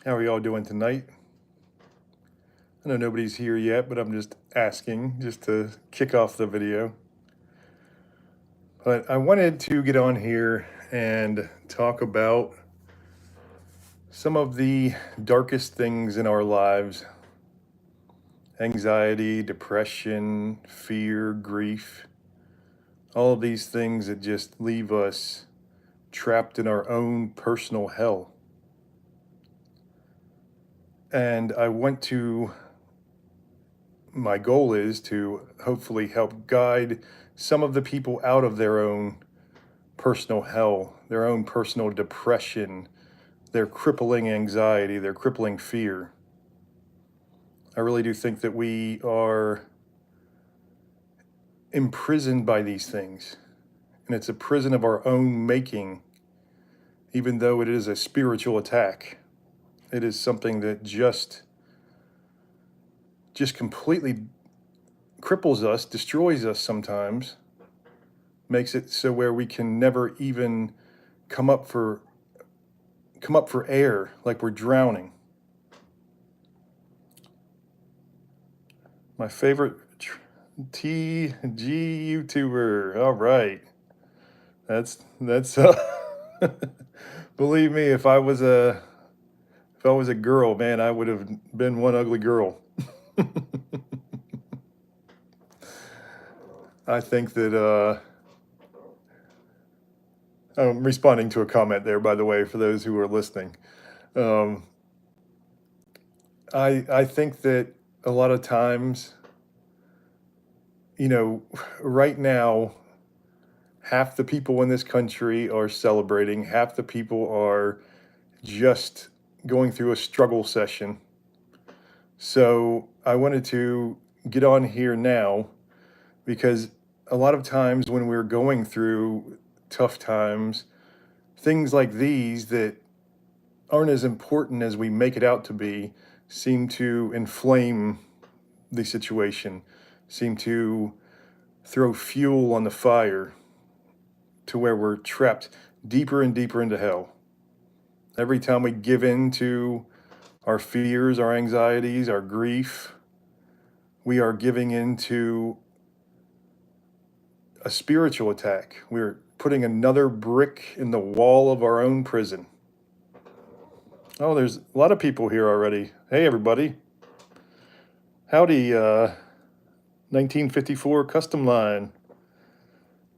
How are y'all doing tonight? I know nobody's here yet, but I'm just asking just to kick off the video. But I wanted to get on here and talk about some of the darkest things in our lives: anxiety, depression, fear, grief, all of these things that just leave us trapped in our own personal hell. And my goal is to hopefully help guide some of the people out of their own personal hell, their own personal depression, their crippling anxiety, their crippling fear. I really do think that we are imprisoned by these things, and it's a prison of our own making, even though it is a spiritual attack. It is something that just completely cripples us, destroys us sometimes, makes it so where we can never even come up for air, like we're drowning. My favorite TG YouTuber. All right, that's believe me, if I was a girl, man, I would have been one ugly girl. I think that I'm responding to a comment there, by the way, for those who are listening. Um, I think that a lot of times, right now, half the people in this country are celebrating, half the people are just going through a struggle session. So I wanted to get on here now because a lot of times when we're going through tough times, things like these that aren't as important as we make it out to be seem to inflame the situation, seem to throw fuel on the fire to where we're trapped deeper and deeper into hell. Every time we give in to our fears, our anxieties, our grief, we are giving into a spiritual attack. We're putting another brick in the wall of our own prison. Oh, there's a lot of people here already. Hey, everybody. Howdy, 1954 Custom Line.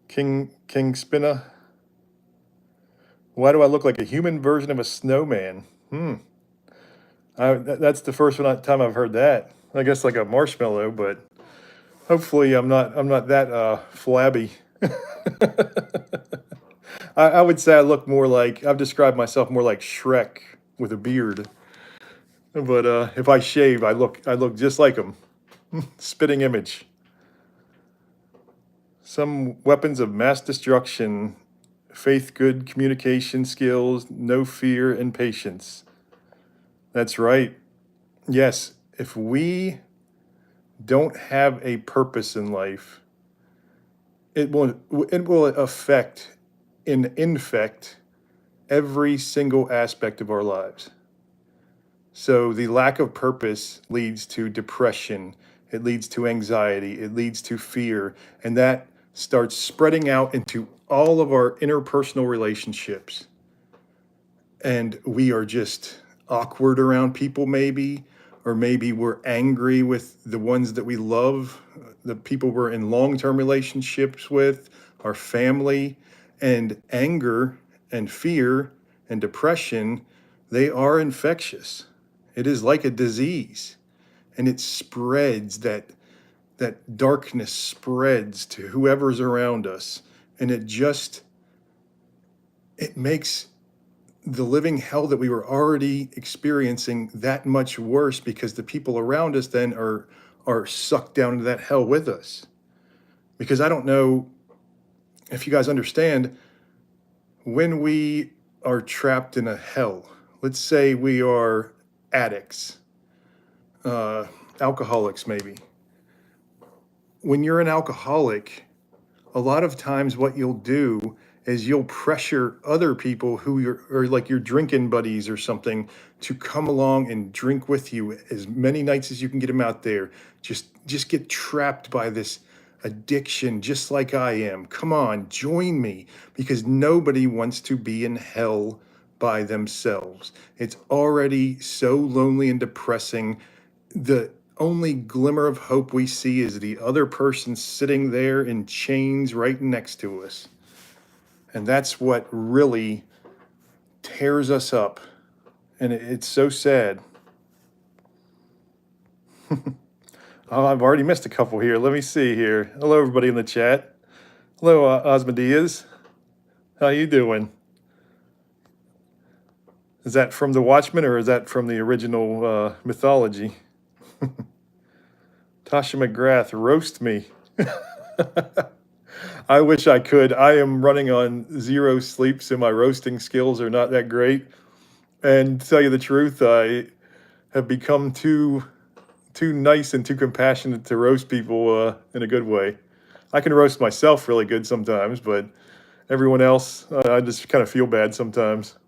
King Spinna. Why do I look like a human version of a snowman? That's the first time I've heard that. I guess like a marshmallow, but hopefully I'm not that flabby. I would say I look more like, I've described myself more like Shrek with a beard. But if I shave, I look just like him. Spitting image. Some weapons of mass destruction: faith, good communication skills, no fear, and patience. That's right. Yes, if we don't have a purpose in life, it will affect and infect every single aspect of our lives. So the lack of purpose leads to depression, it leads to anxiety, it leads to fear, and that starts spreading out into all of our interpersonal relationships. And we are just awkward around people, maybe, or maybe we're angry with the ones that we love, the people we're in long-term relationships with, our family. And anger and fear and depression, they are infectious. It is like a disease, and it spreads. That darkness spreads to whoever's around us, and it makes the living hell that we were already experiencing that much worse, because the people around us then are sucked down into that hell with us. Because I don't know if you guys understand, when we are trapped in a hell, let's say we are addicts, alcoholics maybe. When you're an alcoholic, a lot of times what you'll do is you'll pressure other people who are like your drinking buddies or something to come along and drink with you as many nights as you can get them out there. Just get trapped by this addiction just like I am. Come on, join me, because nobody wants to be in hell by themselves. It's already so lonely and depressing. The only glimmer of hope we see is the other person sitting there in chains right next to us. And that's what really tears us up. And it's so sad. Oh, I've already missed a couple here. Let me see here. Hello, everybody in the chat. Hello, Osmodeus. How you doing? Is that from The Watchmen or is that from the original mythology? Tasha McGrath, roast me. I wish I could. I am running on 0 sleep, so my roasting skills are not that great. And to tell you the truth, I have become too nice and too compassionate to roast people in a good way. I can roast myself really good sometimes, but everyone else, I just kind of feel bad sometimes.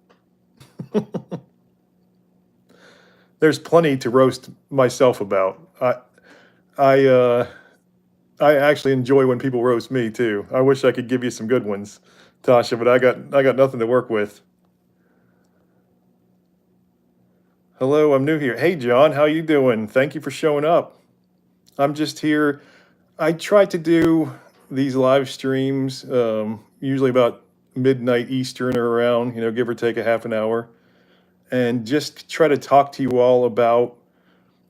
There's plenty to roast myself about. I actually enjoy when people roast me too. I wish I could give you some good ones, Tasha, but I got nothing to work with. Hello, I'm new here. Hey, John, how you doing? Thank you for showing up. I'm just here. I try to do these live streams, usually about midnight Eastern or around, give or take a half an hour, and just try to talk to you all about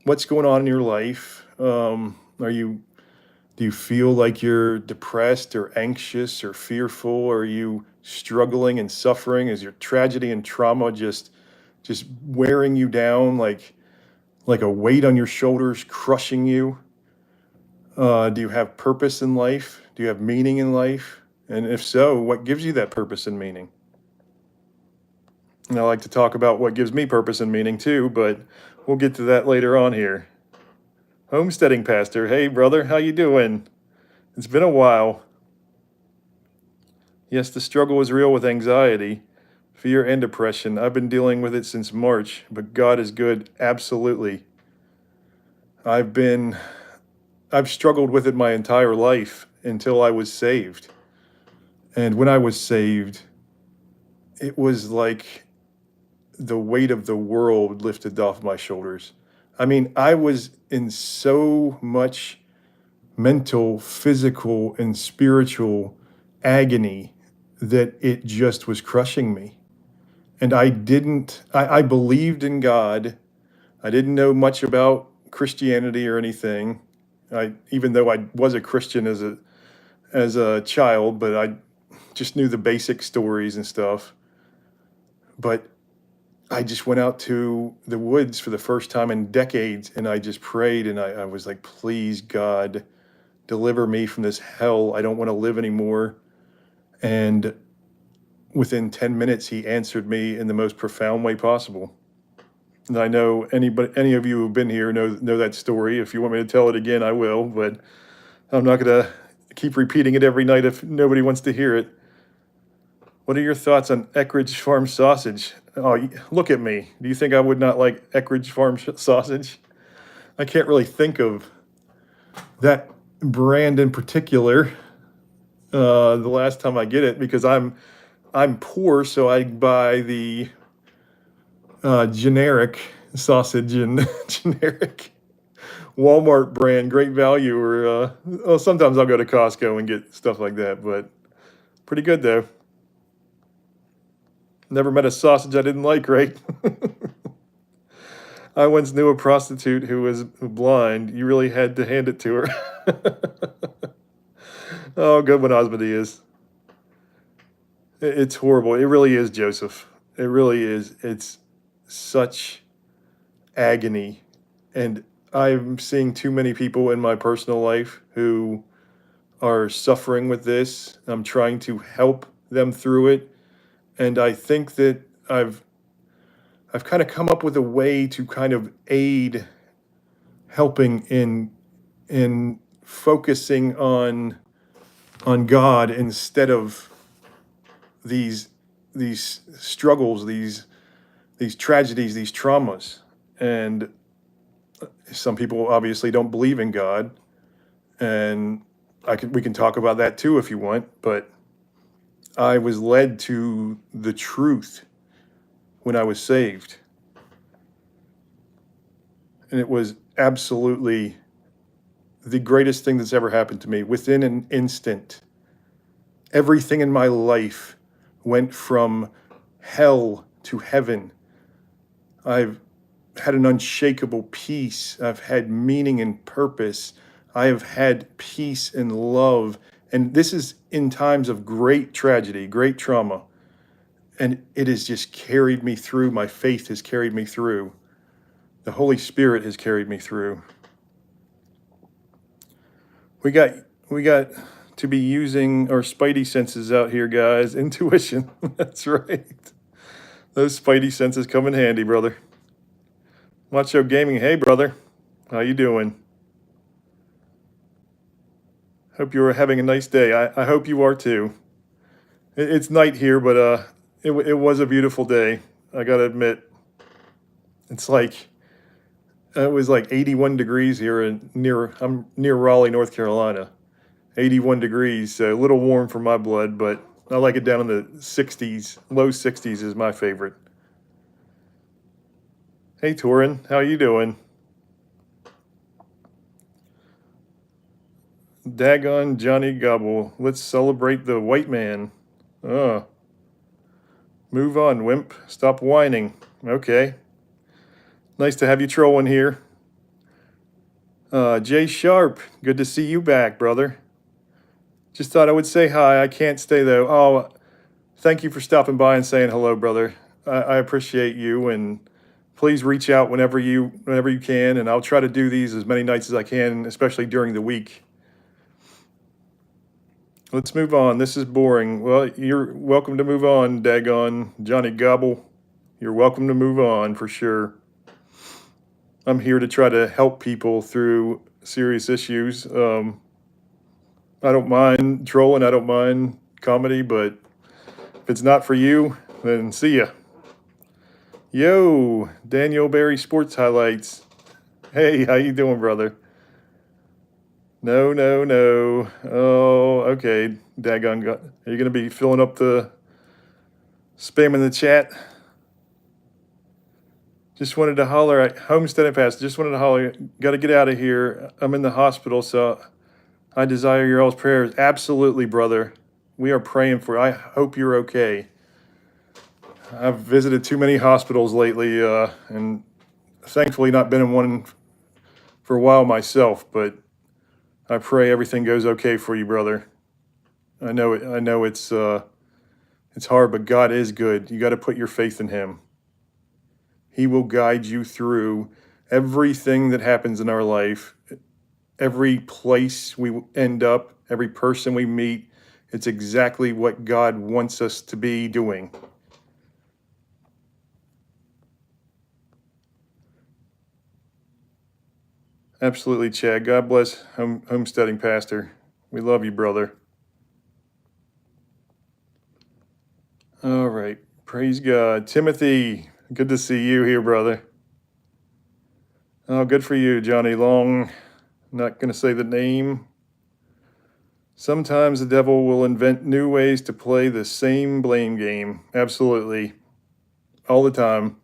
what's going on in your life. Do you feel like you're depressed or anxious or fearful? Are you struggling and suffering? Is your tragedy and trauma just wearing you down like a weight on your shoulders, crushing you? Do you have purpose in life? Do you have meaning in life? And if so, what gives you that purpose and meaning? And I like to talk about what gives me purpose and meaning too, but we'll get to that later on here. Homesteading Pastor, hey brother, how you doing? It's been a while. Yes, the struggle is real with anxiety, fear, and depression. I've been dealing with it since March, but God is good, absolutely. I've struggled with it my entire life until I was saved. And when I was saved, it was like the weight of the world lifted off my shoulders. I mean, I was in so much mental, physical, and spiritual agony that it just was crushing me. And I believed in God. I didn't know much about Christianity or anything. Even though I was a Christian as a child, but I just knew the basic stories and stuff. But I just went out to the woods for the first time in decades, and I just prayed, and I was like, please, God, deliver me from this hell. I don't want to live anymore. And within 10 minutes, he answered me in the most profound way possible. And I know any of you who've been here know that story. If you want me to tell it again, I will, but I'm not going to keep repeating it every night if nobody wants to hear it. What are your thoughts on Eckrich Farm sausage? Oh, look at me. Do you think I would not like Eckrich Farm sausage? I can't really think of that brand in particular the last time I get it, because I'm poor, so I buy the generic sausage and generic Walmart brand, Great Value, or sometimes I'll go to Costco and get stuff like that, but pretty good though. Never met a sausage I didn't like, right? I once knew a prostitute who was blind. You really had to hand it to her. Oh, good one, Osmodeus. It's horrible. It really is, Joseph. It really is. It's such agony. And I'm seeing too many people in my personal life who are suffering with this. I'm trying to help them through it. And I think that I've kind of come up with a way to kind of aid helping in focusing on God instead of these struggles, these tragedies, these traumas. And some people obviously don't believe in God, and we can talk about that too if you want, but I was led to the truth when I was saved. And it was absolutely the greatest thing that's ever happened to me. Within an instant, everything in my life went from hell to heaven. I've had an unshakable peace. I've had meaning and purpose. I have had peace and love. And this is in times of great tragedy, great trauma. And it has just carried me through. My faith has carried me through. The Holy Spirit has carried me through. We got to be using our spidey senses out here, guys. Intuition. That's right. Those spidey senses come in handy, brother. Macho Gaming. Hey, brother. How you doing? Hope you are having a nice day. I hope you are too. It's night here, but it was a beautiful day. I gotta admit. It's like it was like 81 degrees here I'm near Raleigh, North Carolina. 81 degrees, so a little warm for my blood, but I like it down in the 60s. Low 60s is my favorite. Hey, Torin, how you doing? Daggone Johnny Gobble. Let's celebrate the white man. Move on, wimp. Stop whining. Okay. Nice to have you trolling here. Jay Sharp, good to see you back, brother. Just thought I would say hi. I can't stay though. Oh, thank you for stopping by and saying hello, brother. I appreciate you, and please reach out whenever you can, and I'll try to do these as many nights as I can, especially during the week. Let's move on. This is boring. Well, you're welcome to move on, daggone Johnny Gobble. You're welcome to move on for sure. I'm here to try to help people through serious issues. I don't mind trolling. I don't mind comedy, but if it's not for you, then see ya. Yo, Daniel Barry Sports Highlights. Hey, how you doing, brother? No. Oh, okay. Daggone. Are you going to be filling up the spam in the chat? Just wanted to holler at Homestead and Pass. Just wanted to holler. Got to get out of here. I'm in the hospital, so I desire your all's prayers. Absolutely, brother. We are praying for you. I hope you're okay. I've visited too many hospitals lately, and thankfully not been in one for a while myself, but I pray everything goes okay for you, brother. I know it's hard, but God is good. You got to put your faith in him. He will guide you through everything that happens in our life, every place we end up, every person we meet. It's exactly what God wants us to be doing. Absolutely, Chad. God bless Homesteading Pastor. We love you, brother. All right. Praise God. Timothy, good to see you here, brother. Oh, good for you, Johnny Long. Not going to say the name. Sometimes the devil will invent new ways to play the same blame game. Absolutely. All the time.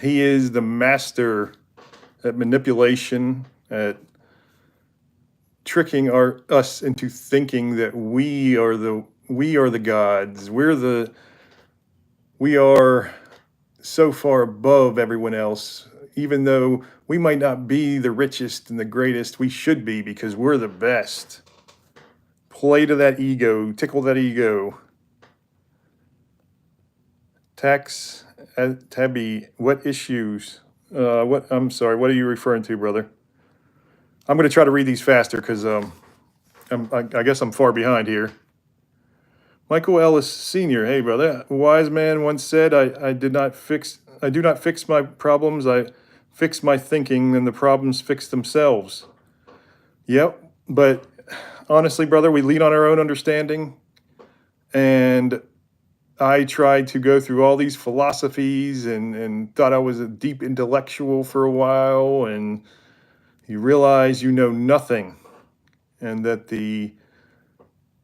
He is the master at manipulation, at tricking us into thinking that we are the gods. We are so far above everyone else. Even though we might not be the richest and the greatest, we should be, because we're the best. Play to that ego, tickle that ego. Tax Tabby, what issues? I'm sorry, what are you referring to, brother? I'm going to try to read these faster because I guess I'm far behind here. Michael Ellis Sr., hey, brother. A wise man once said, I do not fix my problems, I fix my thinking, and the problems fix themselves. Yep, but honestly, brother, we lean on our own understanding, And I tried to go through all these philosophies and thought I was a deep intellectual for a while. And you realize you know nothing, and that the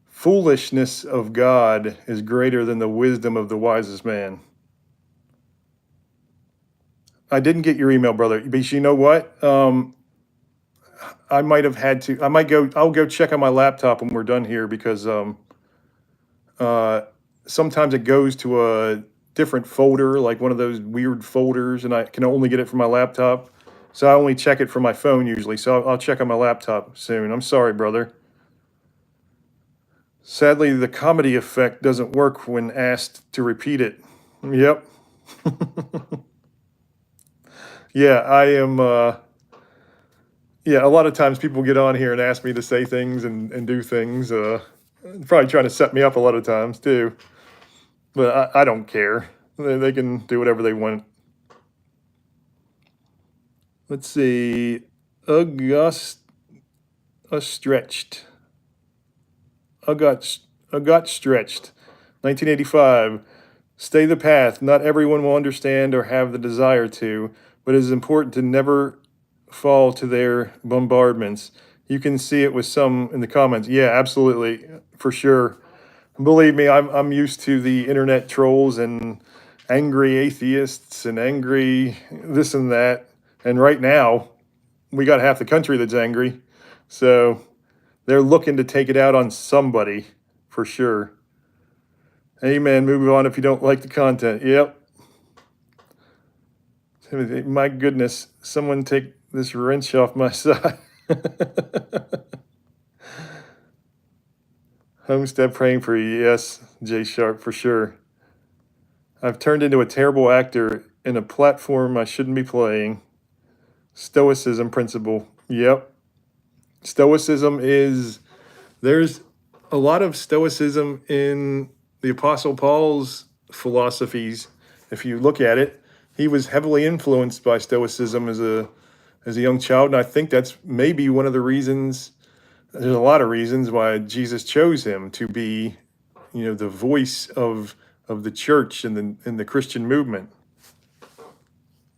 foolishness of God is greater than the wisdom of the wisest man. I didn't get your email, brother, but you know what? I might have had to. I'll go check on my laptop when we're done here, because uh, sometimes it goes to a different folder, like one of those weird folders, and I can only get it from my laptop. So I only check it from my phone usually. So I'll check on my laptop soon. I'm sorry, brother. Sadly, the comedy effect doesn't work when asked to repeat it. Yep. Yeah, I am. Yeah, a lot of times people get on here and ask me to say things and do things. Probably trying to set me up a lot of times too. But I don't care. They can do whatever they want. Let's see. August stretched. I got stretched. 1985. Stay the path. Not everyone will understand or have the desire to, but it is important to never fall to their bombardments. You can see it with some in the comments. Yeah, absolutely, for sure. Believe me, I'm used to the internet trolls and angry atheists and angry this and that. And right now, we got half the country that's angry. So they're looking to take it out on somebody for sure. Amen. Move on if you don't like the content. Yep. My goodness, someone take this wrench off my side. Homestead praying for you. Yes, Jay Sharp, for sure. I've turned into a terrible actor in a platform I shouldn't be playing. Stoicism principle. Yep. Stoicism is, there's a lot of stoicism in the Apostle Paul's philosophies. If you look at it, he was heavily influenced by stoicism as a young child, and I think that's maybe one of the reasons. There's a lot of reasons why Jesus chose him to be, the voice of the church and the Christian movement,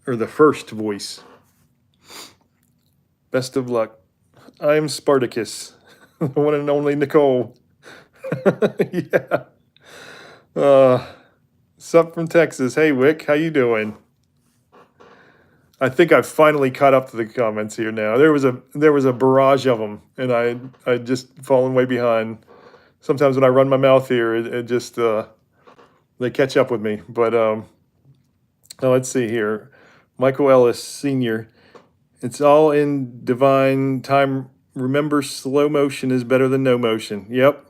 or the first voice. Best of luck. I am Spartacus, the one and only Nicole. Yeah. Sup from Texas. Hey, Wick, how you doing? I think I've finally caught up to the comments here now. There was a barrage of them, and I just fallen way behind. Sometimes when I run my mouth here, it just they catch up with me. But let's see here. Michael Ellis Sr. It's all in divine time. Remember, slow motion is better than no motion. Yep.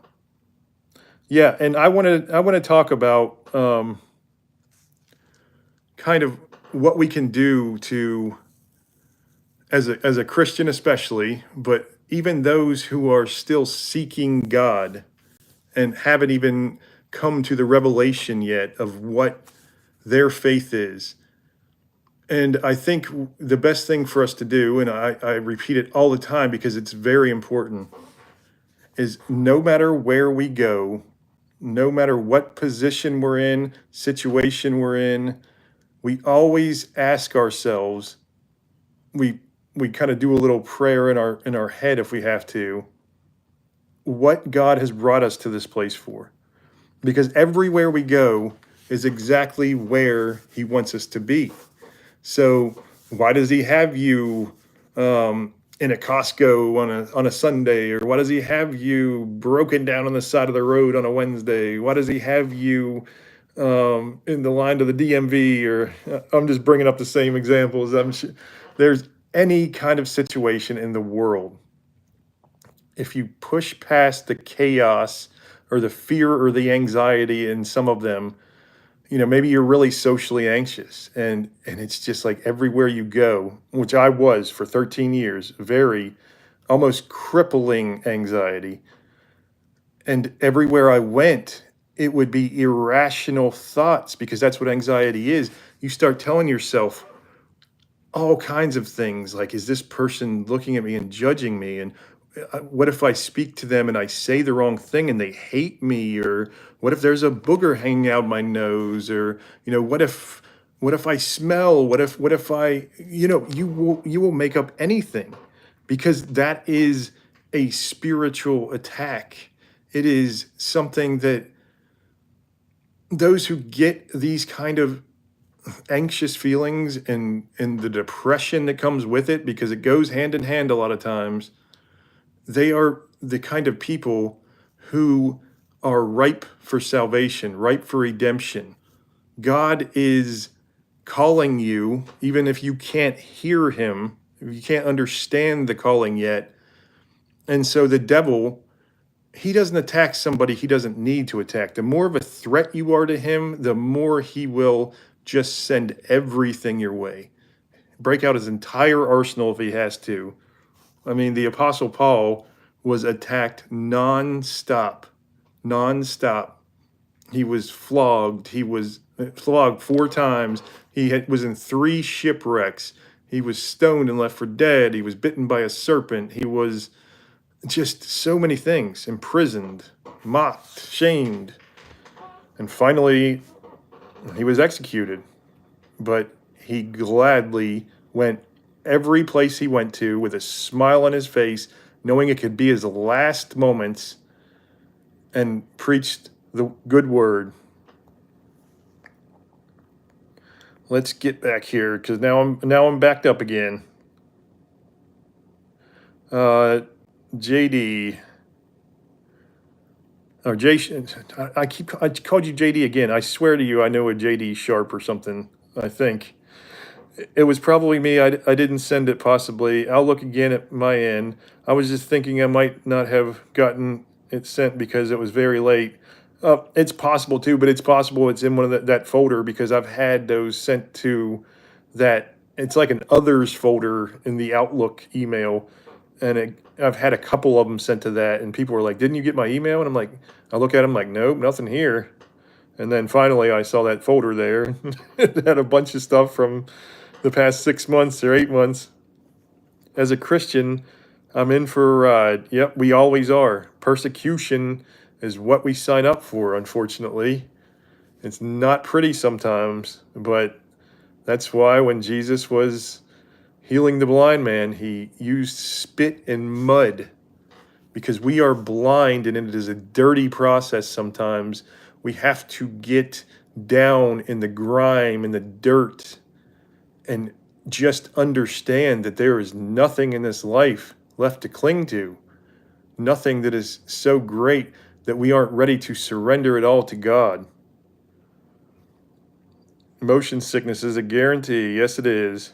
Yeah, and I want to talk about kind of what we can do to, as a Christian especially, but even those who are still seeking God and haven't even come to the revelation yet of what their faith is. And I think the best thing for us to do, and I repeat it all the time because it's very important, is no matter where we go, no matter what position we're in, situation we're in, we always ask ourselves, we kind of do a little prayer in our head if we have to, what God has brought us to this place for. Because everywhere we go is exactly where he wants us to be. So why does he have you in a Costco on a Sunday? Or why does he have you broken down on the side of the road on a Wednesday? Why does he have you in the line to the DMV? Or I'm just bringing up the same examples. I'm sure there's any kind of situation in the world. If you push past the chaos or the fear or the anxiety in some of them, maybe you're really socially anxious, and it's just like everywhere you go, which I was for 13 years, very almost crippling anxiety. And everywhere I went, it would be irrational thoughts, because that's what anxiety is. You start telling yourself all kinds of things like, is this person looking at me and judging me? And what if I speak to them and I say the wrong thing and they hate me? Or what if there's a booger hanging out my nose? Or, what if I smell? What if I, you will make up anything, because that is a spiritual attack. It is something that those who get these kind of anxious feelings and the depression that comes with it, because it goes hand in hand a lot of times, they are the kind of people who are ripe for salvation, ripe for redemption. God is calling you, even if you can't hear him, if you can't understand the calling yet. And so the devil, he doesn't attack somebody he doesn't need to attack. The more of a threat you are to him, the more he will just send everything your way. Break out his entire arsenal if he has to. I mean, the Apostle Paul was attacked nonstop. Nonstop. He was flogged. He was flogged 4 times. Was in 3 shipwrecks. He was stoned and left for dead. He was bitten by a serpent. He was just so many things. Imprisoned, mocked, shamed. And finally, he was executed. But he gladly went every place he went to with a smile on his face, knowing it could be his last moments, and preached the good word. Let's get back here, because now I'm backed up again. JD or J. I called you JD again. I swear to you, I know a JD Sharp or something. I think it was probably me. I didn't send it. Possibly. I'll look again at my end. I was just thinking I might not have gotten it sent because it was very late. It's possible too, but it's possible it's in one of that folder, because I've had those sent to that. It's like an others folder in the Outlook email, and I've had a couple of them sent to that, and people were like, "Didn't you get my email?" And I'm like, I look at them like, "Nope, nothing here." And then finally I saw that folder there. It had a bunch of stuff from the past 6 months or 8 months. As a Christian, I'm in for a ride. Yep, we always are. Persecution is what we sign up for, unfortunately. It's not pretty sometimes, but that's why when Jesus was healing the blind man, he used spit and mud, because we are blind and it is a dirty process sometimes. We have to get down in the grime, in the dirt, and just understand that there is nothing in this life left to cling to. Nothing that is so great that we aren't ready to surrender it all to God. Motion sickness is a guarantee. Yes, it is.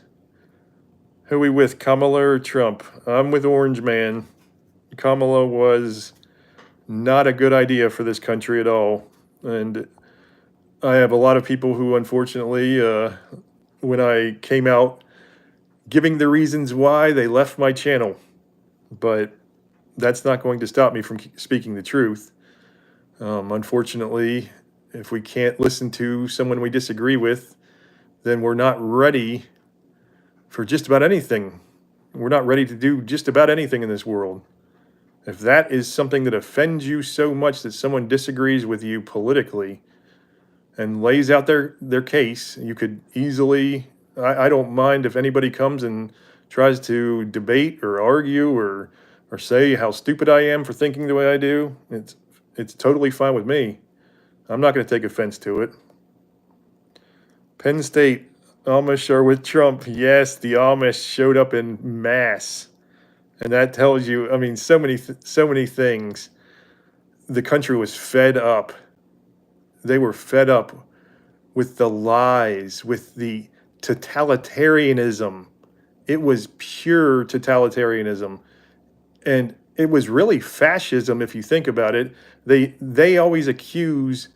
Who are we with, Kamala or Trump? I'm with Orange Man. Kamala was not a good idea for this country at all. And I have a lot of people who, unfortunately, when I came out giving the reasons why, they left my channel. But that's not going to stop me from speaking the truth. Unfortunately, if we can't listen to someone we disagree with, then we're not ready for just about anything. We're not ready to do just about anything in this world. If that is something that offends you so much that someone disagrees with you politically and lays out their case, you could easily, I don't mind if anybody comes and tries to debate or argue or say how stupid I am for thinking the way I do. It's totally fine with me. I'm not going to take offense to it. Penn State, Amish are with Trump. Yes, the Amish showed up in mass. And that tells you, I mean, so many things. The country was fed up. They were fed up with the lies, with the totalitarianism. It was pure totalitarianism. And it was really fascism, if you think about it. They always accuse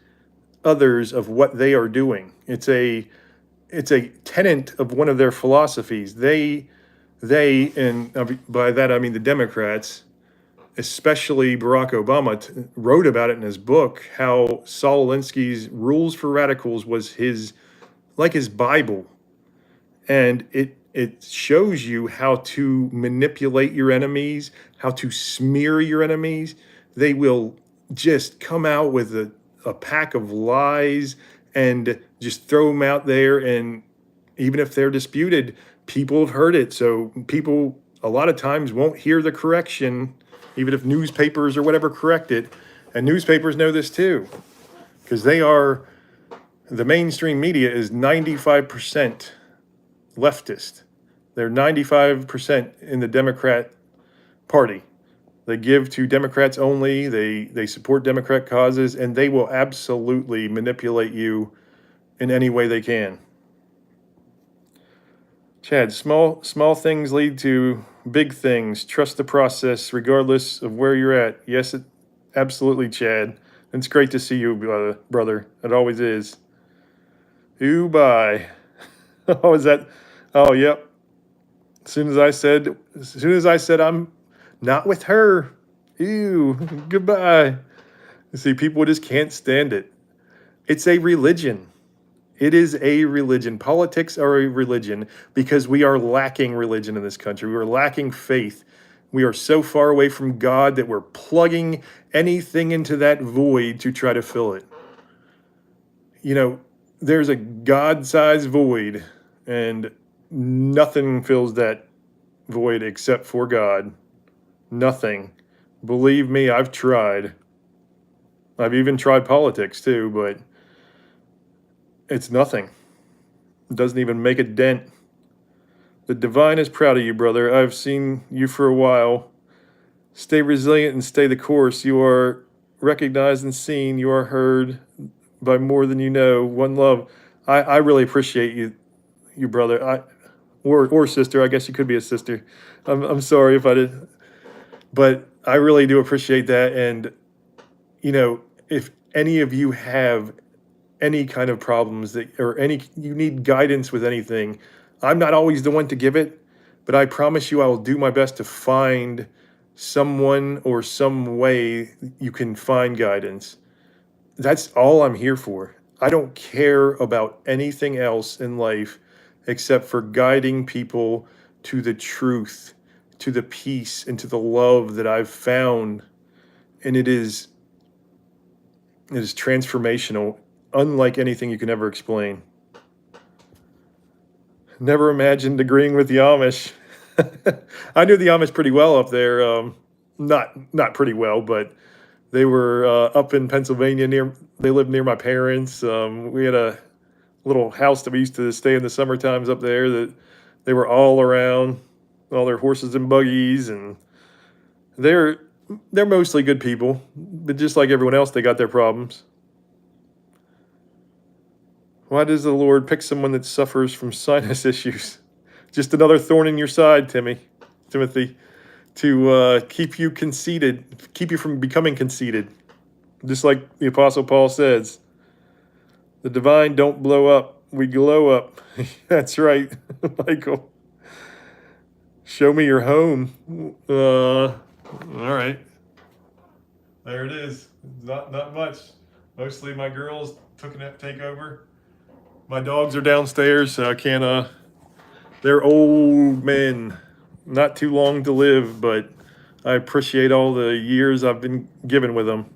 others of what they are doing. It's a tenet of one of their philosophies. They, and by that I mean the Democrats, especially Barack Obama, wrote about it in his book, how Saul Alinsky's Rules for Radicals was his Bible. And it shows you how to manipulate your enemies, how to smear your enemies. They will just come out with a pack of lies and just throw them out there. And even if they're disputed, people have heard it. So people a lot of times won't hear the correction, even if newspapers or whatever correct it. And newspapers know this too, because the mainstream media is 95% leftist. They're 95% in the Democrat Party. They give to Democrats only. They support Democrat causes, and they will absolutely manipulate you in any way they can. Chad, small things lead to big things. Trust the process, regardless of where you're at. Yes, absolutely, Chad. It's great to see you, brother. It always is. Ooh, bye. Oh, is that? Oh, yep. As soon as I said I'm not with her, ew, goodbye. You see, people just can't stand it. It's a religion. It is a religion. Politics are a religion because we are lacking religion in this country. We are lacking faith. We are so far away from God that we're plugging anything into that void to try to fill it. You know, there's a God-sized void, and nothing fills that void except for God. Nothing. Believe me, I've tried. I've even tried politics too, but it's nothing. It doesn't even make a dent. The divine is proud of you, brother. I've seen you for a while. Stay resilient and stay the course. You are recognized and seen. You are heard by more than you know. One love. I really appreciate you, brother. Or sister. I guess you could be a sister. I'm sorry if I did, but I really do appreciate that. And you know, if any of you have any kind of problems you need guidance with anything, I'm not always the one to give it, but I promise you I will do my best to find someone or some way you can find guidance. That's all I'm here for. I don't care about anything else in life except for guiding people to the truth, to the peace, and to the love that I've found. And it is transformational, unlike anything you can ever explain. Never imagined agreeing with the Amish. I knew the Amish pretty well up there. Not pretty well, but they were up in Pennsylvania they lived near my parents. We had a little house that we used to stay in the summer times up there that they were all around, all their horses and buggies, and they're mostly good people, but just like everyone else, they got their problems. Why does the Lord pick someone that suffers from sinus issues? Just another thorn in your side, Timothy, to keep you conceited, keep you from becoming conceited. Just like the Apostle Paul says, the divine don't blow up, we glow up. That's right, Michael. Show me your home. All right. There it is. Not much. Mostly my girls take over. My dogs are downstairs, so I can't, they're old men, not too long to live, but I appreciate all the years I've been given with them.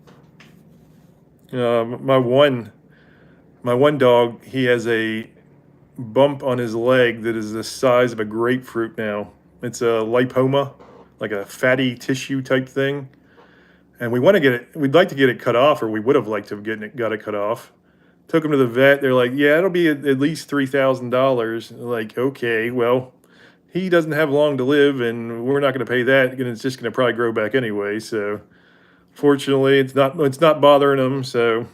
My one dog, he has a bump on his leg that is the size of a grapefruit now. It's a lipoma, like a fatty tissue type thing. And we'd like to get it cut off, or we would have liked to have got it cut off. Took him to the vet. They're like, yeah, it'll be at least $3,000. Like, okay, well, he doesn't have long to live, and we're not going to pay that, and it's just going to probably grow back anyway. So, fortunately, it's not bothering him. So,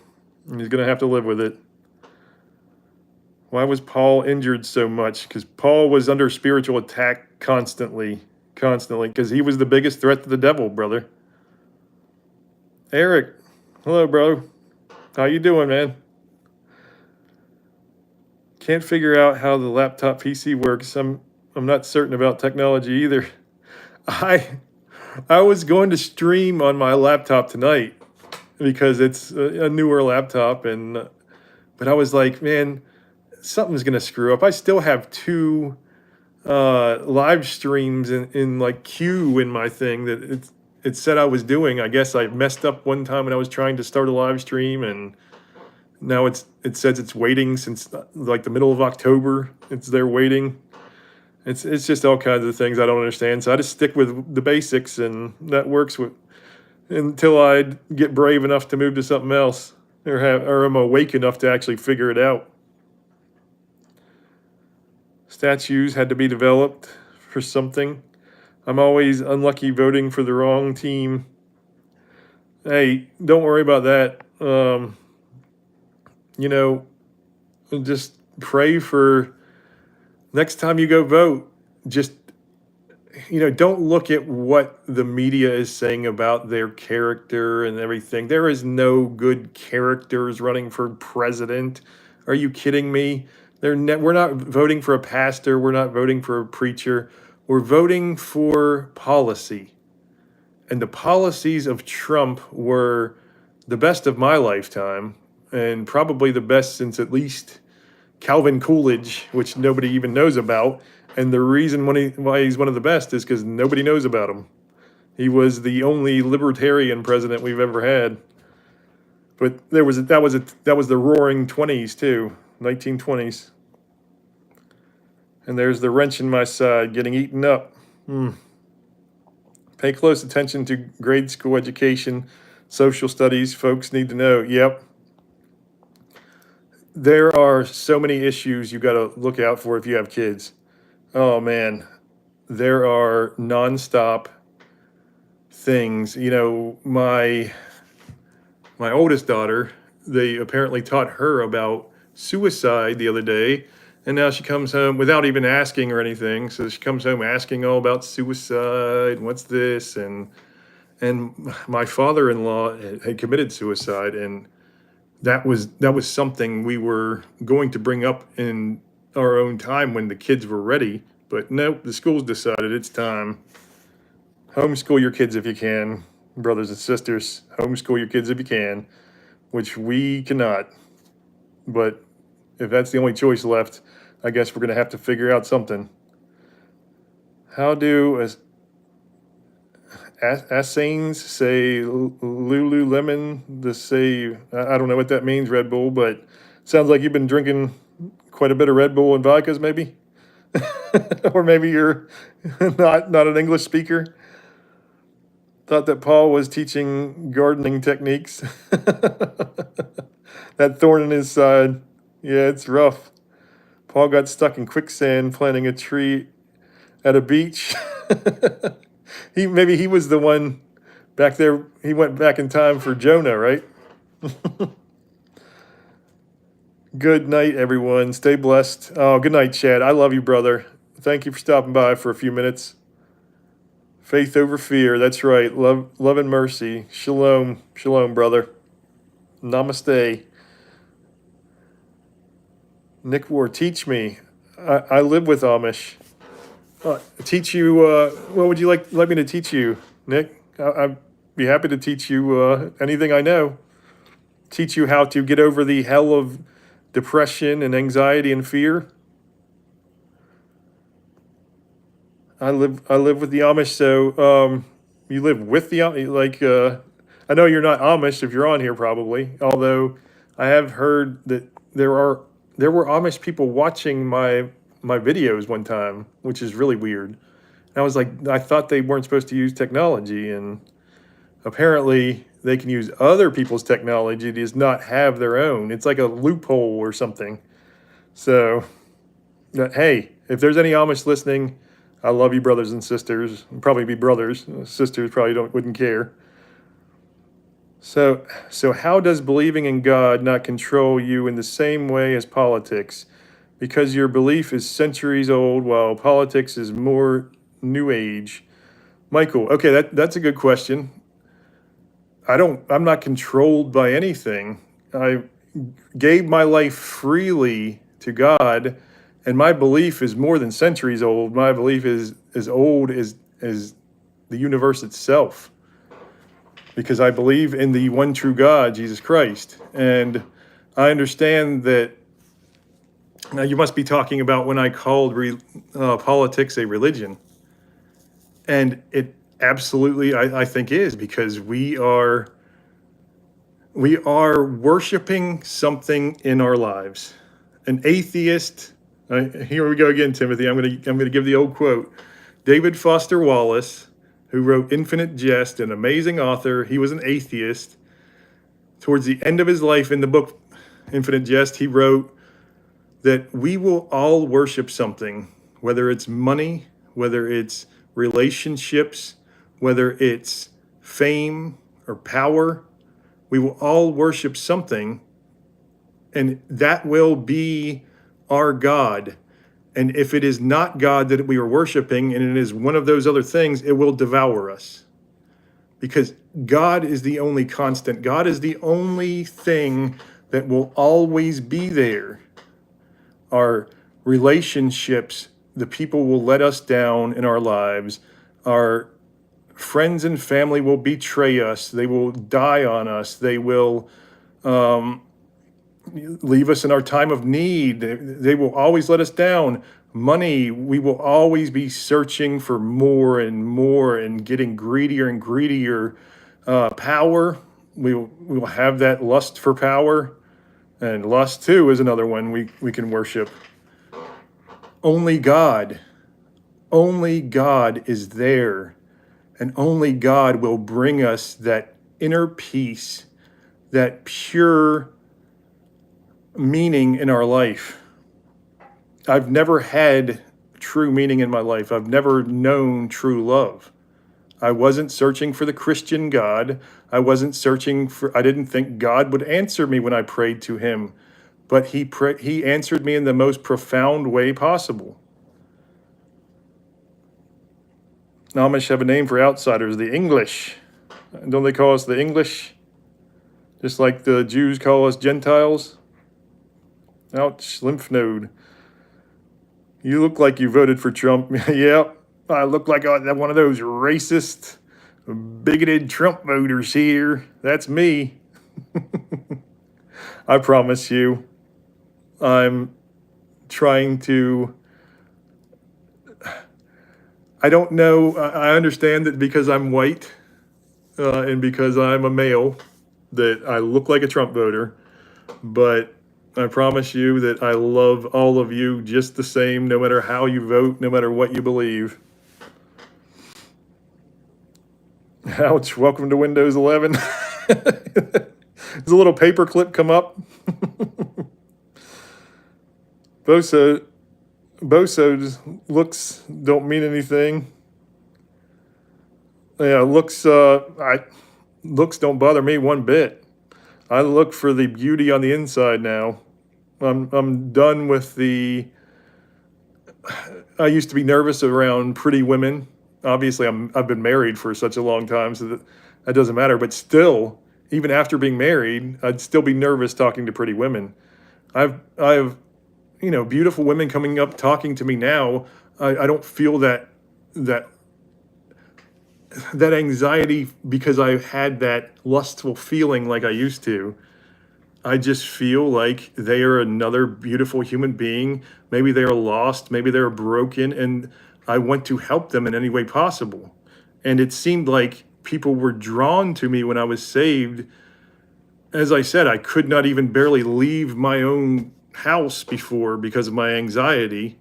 he's going to have to live with it. Why was Paul injured so much? Because Paul was under spiritual attack constantly, because he was the biggest threat to the devil, brother. Eric, hello, bro. How you doing, man? Can't figure out how the laptop PC works. I'm not certain about technology either. I was going to stream on my laptop tonight because it's a newer laptop, but I was like, man, something's gonna screw up. I still have two live streams in like queue in my thing that it said I was doing. I guess I messed up one time when I was trying to start a live stream, and now it says it's waiting since like the middle of October. It's there waiting. It's just all kinds of things I don't understand. So I just stick with the basics, and that works with until I get brave enough to move to something else, or I'm awake enough to actually figure it out. Statues had to be developed for something. I'm always unlucky voting for the wrong team. Hey, don't worry about that. You know, just pray for next time you go vote. Just, don't look at what the media is saying about their character and everything. There is no good characters running for president. Are you kidding me? We're not voting for a pastor. We're not voting for a preacher. We're voting for policy. And the policies of Trump were the best of my lifetime, and probably the best since at least Calvin Coolidge, which nobody even knows about. And the reason why he's one of the best is because nobody knows about him. He was the only libertarian president we've ever had. But that was the Roaring '20s too, 1920s. And there's the wrench in my side getting eaten up. Pay close attention to grade school education, social studies. Folks need to know. Yep. There are so many issues you got to look out for if you have kids. Oh man, there are nonstop things. My oldest daughter, they apparently taught her about suicide the other day, and now she comes home without even asking or anything. So she comes home asking all about suicide. What's this? And my father-in-law had committed suicide, and that was something we were going to bring up in our own time when the kids were ready. But nope, the schools decided it's time. Homeschool your kids if you can, brothers and sisters. Homeschool your kids if you can, which we cannot. But if that's the only choice left, I guess we're going to have to figure out something. How do Assanes say Lululemon? I don't know what that means, Red Bull, but sounds like you've been drinking quite a bit of Red Bull and vodkas, maybe? Or maybe you're not an English speaker. Thought that Paul was teaching gardening techniques. That thorn in his side. Yeah, it's rough. Paul got stuck in quicksand planting a tree at a beach. Maybe he was the one back there. He went back in time for Jonah, right? Good night, everyone. Stay blessed. Oh, good night, Chad. I love you, brother. Thank you for stopping by for a few minutes. Faith over fear. That's right. Love and mercy. Shalom. Shalom, brother. Namaste. Nick Ward, teach me. I live with Amish. Teach you, what would you like me to teach you, Nick? I'd be happy to teach you anything I know. Teach you how to get over the hell of depression and anxiety and fear. I live with the Amish, so you live with the Amish, I know you're not Amish if you're on here probably, although I have heard that there were Amish people watching my videos one time, which is really weird. And I was like, I thought they weren't supposed to use technology, and apparently they can use other people's technology, does not have their own. It's like a loophole or something. So, hey, if there's any Amish listening, I love you, brothers and sisters. Probably be brothers. Sisters probably wouldn't care. So how does believing in God not control you in the same way as politics? Because your belief is centuries old, while politics is more new age. Michael, okay, that's a good question. I'm not controlled by anything. I gave my life freely to God, and my belief is more than centuries old. My belief is as old as the universe itself, because I believe in the one true God, Jesus Christ. And I understand that Now, you must be talking about when I called politics a religion. And it absolutely, I think, is, because we are worshiping something in our lives. An atheist, here we go again, Timothy. I'm gonna give the old quote. David Foster Wallace, who wrote Infinite Jest, an amazing author, he was an atheist. Towards the end of his life, in the book Infinite Jest, he wrote that we will all worship something, whether it's money, whether it's relationships, whether it's fame or power. We will all worship something, and that will be our God. And if it is not God that we are worshiping, and it is one of those other things, it will devour us. Because God is the only constant. God is the only thing that will always be there. Our relationships, the people will let us down in our lives. Our friends and family will betray us. They will die on us. They will leave us in our time of need. They will always let us down. Money, we will always be searching for more and more and getting greedier and greedier. Power, we will have that lust for power. And lust, too, is another one we can worship. Only God is there. And only God will bring us that inner peace, that pure meaning in our life. I've never had true meaning in my life. I've never known true love. I wasn't searching for the Christian God. I didn't think God would answer me when I prayed to him, but he answered me in the most profound way possible. Amish have a name for outsiders, the English. Don't they call us the English? Just like the Jews call us Gentiles? Ouch, lymph node. You look like you voted for Trump. Yep, I look like one of those racist, bigoted Trump voters here. That's me. I promise you, I'm trying to. I don't know. I understand that because I'm white and because I'm a male, that I look like a Trump voter. But I promise you that I love all of you just the same, no matter how you vote, no matter what you believe. Ouch, welcome to Windows 11. There's a little paper clip come up. Boso looks don't mean anything. Yeah, looks don't bother me one bit. I look for the beauty on the inside now. I'm done with the. I used to be nervous around pretty women. Obviously, I've been married for such a long time, so that doesn't matter. But still, even after being married, I'd still be nervous talking to pretty women. I've beautiful women coming up talking to me now. I don't feel that anxiety because I've had that lustful feeling like I used to. I just feel like they are another beautiful human being. Maybe they are lost, maybe they're broken, and I want to help them in any way possible. And it seemed like people were drawn to me when I was saved. As I said, I could not even barely leave my own house before because of my anxiety.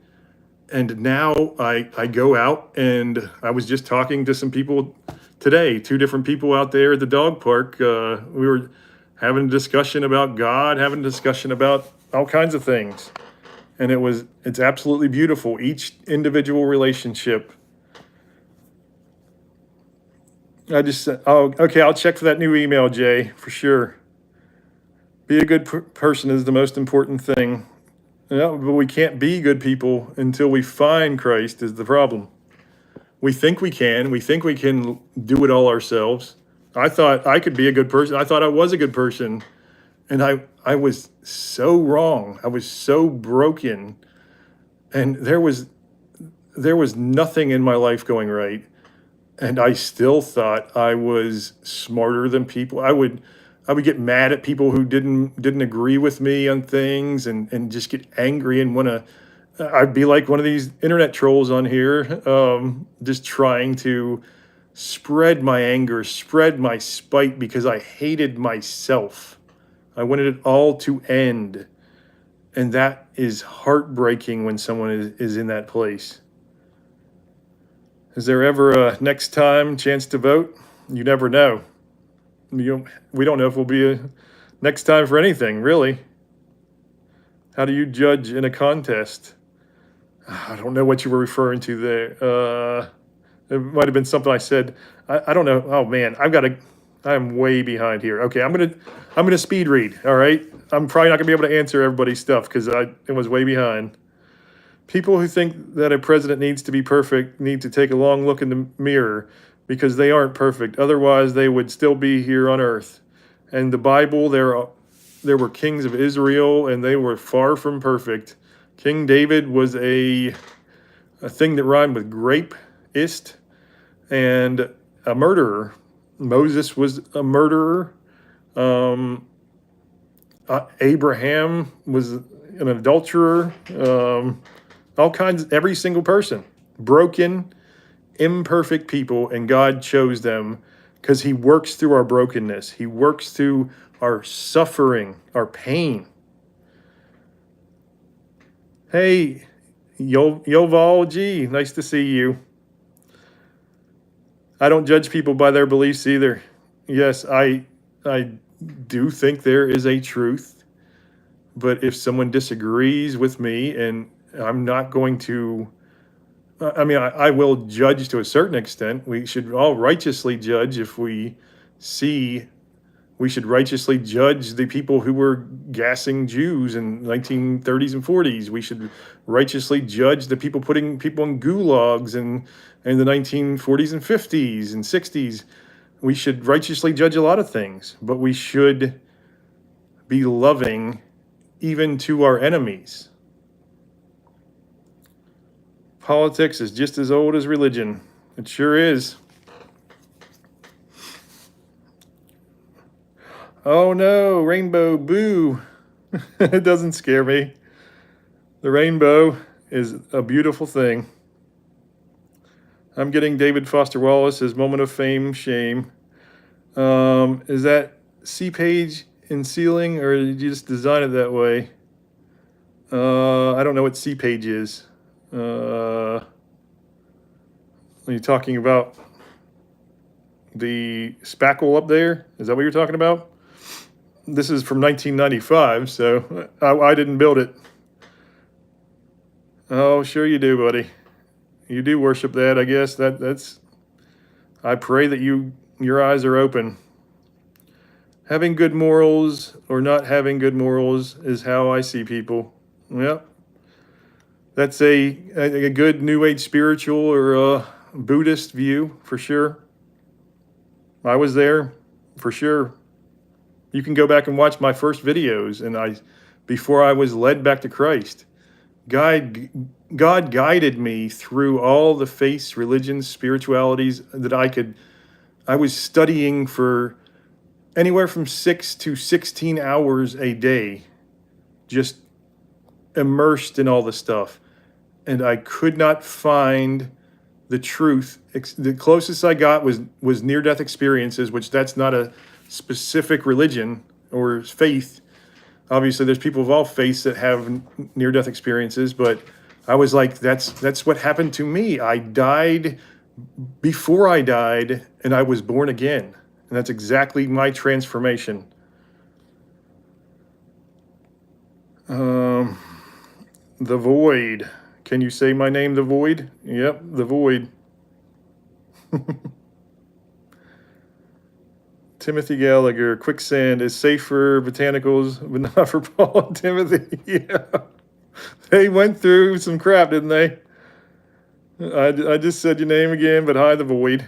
And now I go out, and I was just talking to some people today, two different people out there at the dog park. We were having a discussion about God, having a discussion about all kinds of things. And it's absolutely beautiful, each individual relationship. I'll check for that new email, Jay, for sure. Be a good person is the most important thing. Yeah, but we can't be good people until we find Christ is the problem. We think we can. We think we can do it all ourselves. I thought I could be a good person. I thought I was a good person. And I was so wrong. I was so broken. And there was nothing in my life going right. And I still thought I was smarter than people. I would get mad at people who didn't agree with me on things, and just get angry and want to. I'd be like one of these internet trolls on here, just trying to spread my anger, spread my spite because I hated myself. I wanted it all to end. And that is heartbreaking when someone is in that place. Is there ever a next time chance to vote? You never know. We don't know if we'll be a next time for anything, really. How do you judge in a contest? I don't know what you were referring to there. It might have been something I said. I don't know. Oh man, I'm way behind here. Okay, I'm gonna speed read. All right. I'm probably not gonna be able to answer everybody's stuff because it was way behind. People who think that a president needs to be perfect need to take a long look in the mirror because they aren't perfect. Otherwise, they would still be here on earth. And the Bible, there were kings of Israel, and they were far from perfect. King David was a thing that rhymed with grapeist, and a murderer. Moses was a murderer. Abraham was an adulterer. All kinds, every single person. Broken, imperfect people, and God chose them because He works through our brokenness. He works through our suffering, our pain. Hey, Yoval G, nice to see you. I don't judge people by their beliefs either. Yes, I do think there is a truth, but if someone disagrees with me, and I'm not going to, I mean, I will judge to a certain extent. We should all righteously judge if we see. We should righteously judge the people who were gassing Jews in 1930s and 40s. We should righteously judge the people putting people in gulags in the 1940s and 50s and 60s. We should righteously judge a lot of things, but we should be loving even to our enemies. Politics is just as old as religion. It sure is. Oh no, rainbow, boo. It doesn't scare me. The rainbow is a beautiful thing. I'm getting David Foster Wallace's Moment of Fame, Shame. Is that C page in ceiling, or did you just design it that way? I don't know what C page is. Are you talking about the spackle up there? Is that what you're talking about? This is from 1995, so I didn't build it. Oh, sure you do, buddy. You do worship that, I guess. That's. I pray that your eyes are open. Having good morals or not having good morals is how I see people. Yep. That's a good New Age spiritual or a Buddhist view for sure. I was there for sure. You can go back and watch my first videos, and before I was led back to Christ. God guided me through all the faiths, religions, spiritualities that I was studying for anywhere from 6 to 16 hours a day, just immersed in all the stuff. And I could not find the truth. The closest I got was near-death experiences, which that's not a specific religion or faith. Obviously, there's people of all faiths that have near-death experiences, but I was like, that's what happened to me. I died before I died, and I was born again. And that's exactly my transformation. The Void. Can you say my name, The Void? Yep, The Void. Timothy Gallagher, quicksand is safe for botanicals, but not for Paul and Timothy. Yeah. They went through some crap, didn't they? I just said your name again, but hi, The Void.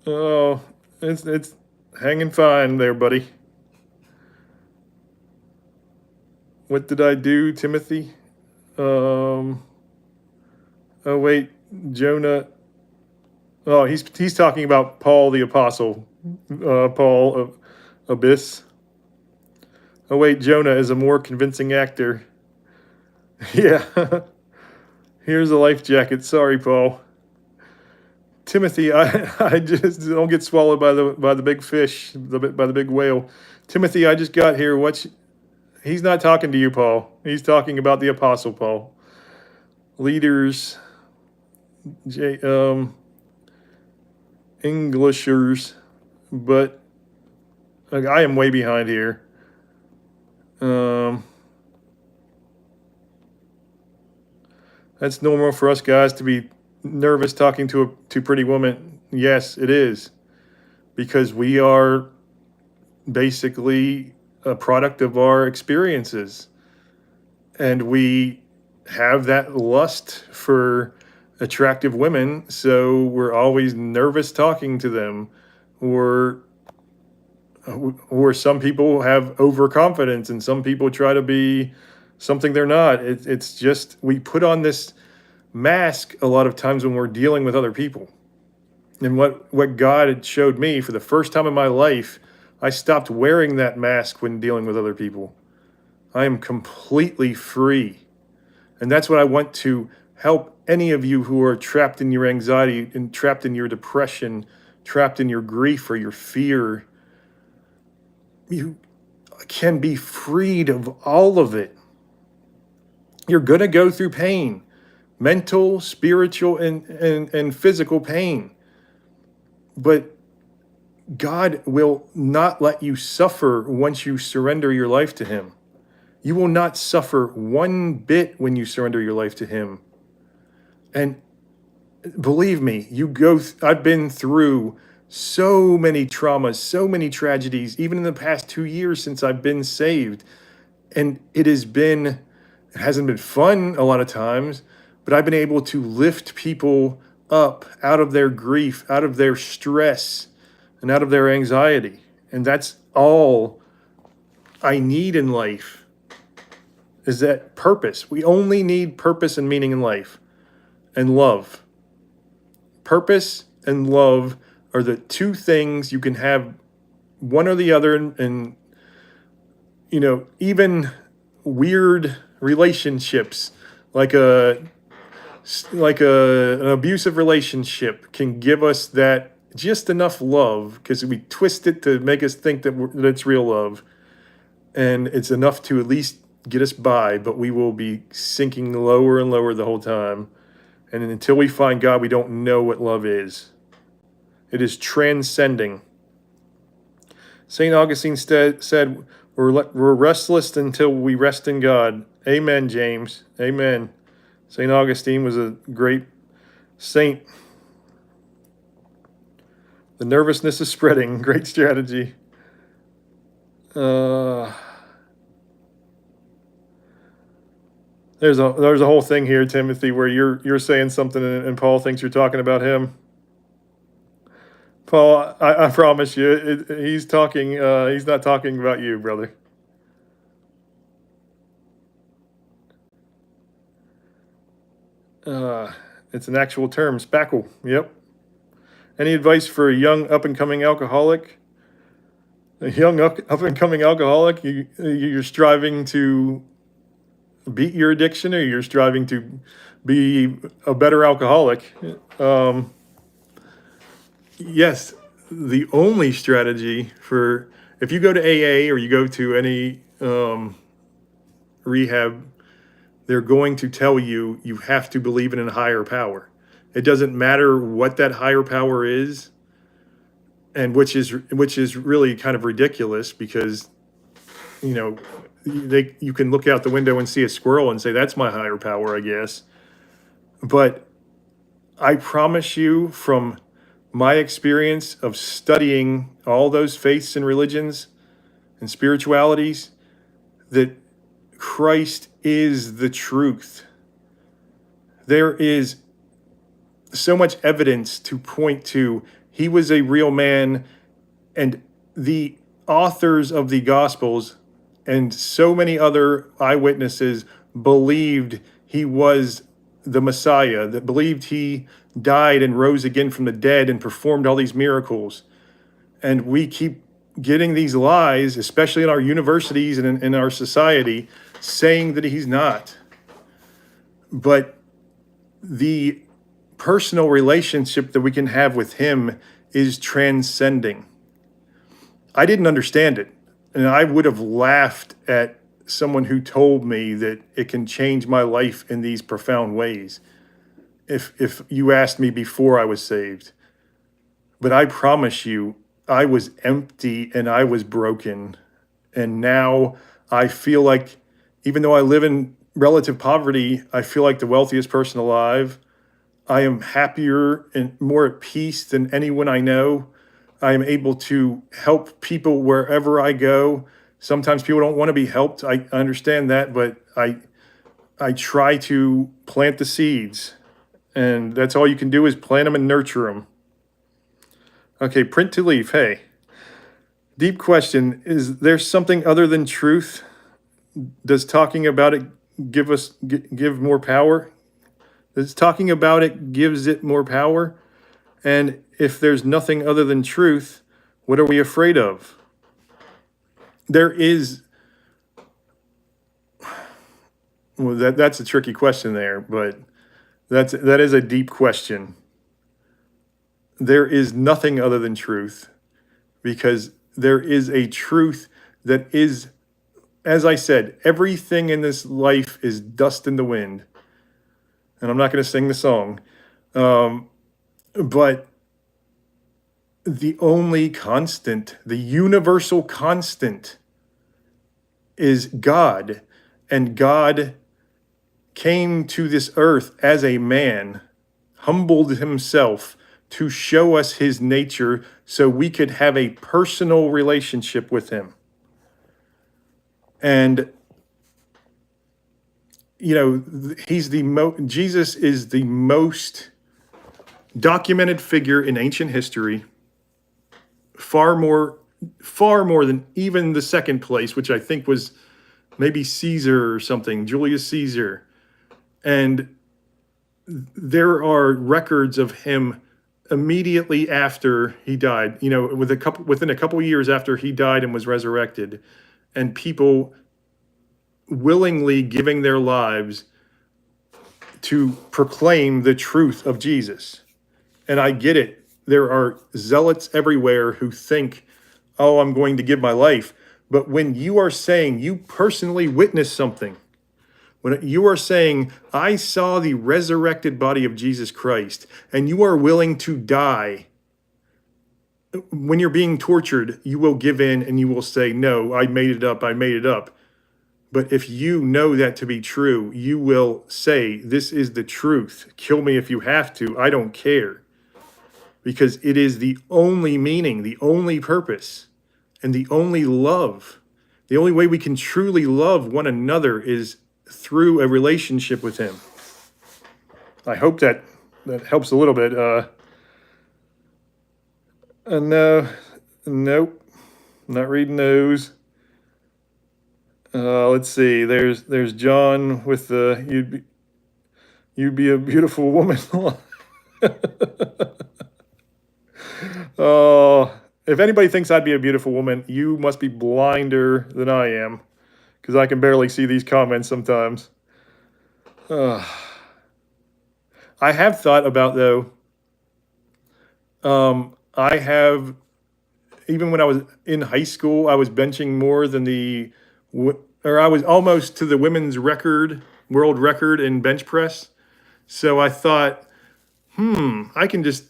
Oh, it's hanging fine there, buddy. What did I do, Timothy? Oh, wait, Jonah. Oh, he's talking about Paul the Apostle, Paul of Abyss. Oh wait, Jonah is a more convincing actor. Yeah. Here's a life jacket. Sorry, Paul. Timothy, I just don't get swallowed by the big fish, by the big whale. Timothy, I just got here. He's not talking to you, Paul. He's talking about the Apostle Paul. Leaders, J, Englishers, but I am way behind here. That's normal for us guys to be nervous talking to pretty women. Yes, it is, because we are basically a product of our experiences, and we have that lust for attractive women, so we're always nervous talking to them, or some people have overconfidence and some people try to be something they're not. It's just we put on this mask a lot of times when we're dealing with other people. And what God had showed me for the first time in my life, I stopped wearing that mask when dealing with other people. I am completely free. And that's what I want to help any of you who are trapped in your anxiety and trapped in your depression, trapped in your grief or your fear. You can be freed of all of it. You're going to go through pain, mental, spiritual, and physical pain. But God will not let you suffer once you surrender your life to Him. You will not suffer one bit when you surrender your life to Him. And believe me, I've been through so many traumas, so many tragedies, even in the past 2 years since I've been saved. And it hasn't been fun a lot of times, but I've been able to lift people up out of their grief, out of their stress, and out of their anxiety. And that's all I need in life, is that purpose. We only need purpose and meaning in life, and love. Purpose and love are the two things. You can have one or the other, and even weird relationships, like an abusive relationship, can give us that just enough love, because we twist it to make us think that it's real love, and it's enough to at least get us by, but we will be sinking lower and lower the whole time. And until we find God, we don't know what love is. It is transcending. St. Augustine said, we're restless until we rest in God. Amen, James. Amen. St. Augustine was a great saint. The nervousness is spreading. Great strategy. There's a whole thing here, Timothy, where you're saying something and Paul thinks you're talking about him. Paul, I promise you, he's talking. He's not talking about you, brother. It's an actual term, spackle. Yep. Any advice for a young up-and-coming alcoholic? A young up-and-coming alcoholic, you're striving to beat your addiction, or you're striving to be a better alcoholic? Yes, the only strategy for, if you go to AA or you go to any rehab, they're going to tell you have to believe in a higher power. It doesn't matter what that higher power is, and which is really kind of ridiculous, because you can look out the window and see a squirrel and say, that's my higher power, I guess. But I promise you, from my experience of studying all those faiths and religions and spiritualities, that Christ is the truth. There is so much evidence to point to. He was a real man, and the authors of the Gospels and so many other eyewitnesses believed he was the Messiah, that believed he died and rose again from the dead and performed all these miracles. And we keep getting these lies, especially in our universities and in our society, saying that he's not. But the personal relationship that we can have with him is transcending. I didn't understand it. And I would have laughed at someone who told me that it can change my life in these profound ways if you asked me before I was saved. But I promise you, I was empty and I was broken. And now I feel like, even though I live in relative poverty, I feel like the wealthiest person alive. I am happier and more at peace than anyone I know. I am able to help people wherever I go. Sometimes people don't want to be helped. I understand that, but I try to plant the seeds, and that's all you can do is plant them and nurture them. Okay, print to leaf. Hey, deep question. Is there something other than truth? Does talking about it give more power? Does talking about it gives it more power? And if there's nothing other than truth, what are we afraid of? That's a tricky question there, but that is a deep question. There is nothing other than truth, because there is a truth that is, as I said, everything in this life is dust in the wind. And I'm not going to sing the song, but the only constant, the universal constant, is God. And God came to this earth as a man, humbled himself to show us his nature so we could have a personal relationship with him. And Jesus is the most documented figure in ancient history, far more than even the second place, which I think was maybe Caesar or something, Julius Caesar. And there are records of him immediately after he died, within a couple years after he died and was resurrected, and people willingly giving their lives to proclaim the truth of Jesus. And I get it. There are zealots everywhere who think, oh, I'm going to give my life. But when you are saying you personally witnessed something, when you are saying, I saw the resurrected body of Jesus Christ, and you are willing to die, when you're being tortured, you will give in and you will say, no, I made it up. But if you know that to be true, you will say, this is the truth. Kill me if you have to. I don't care. Because it is the only meaning, the only purpose, and the only love. The only way we can truly love one another is through a relationship with him. I hope that helps a little bit. No, nope, not reading those. Let's see. There's John with the you'd be a beautiful woman. Oh, if anybody thinks I'd be a beautiful woman, you must be blinder than I am, because I can barely see these comments sometimes. I have thought about, though, I have, even when I was in high school, I was benching more than I was almost to the women's world record in bench press. So I thought, I can just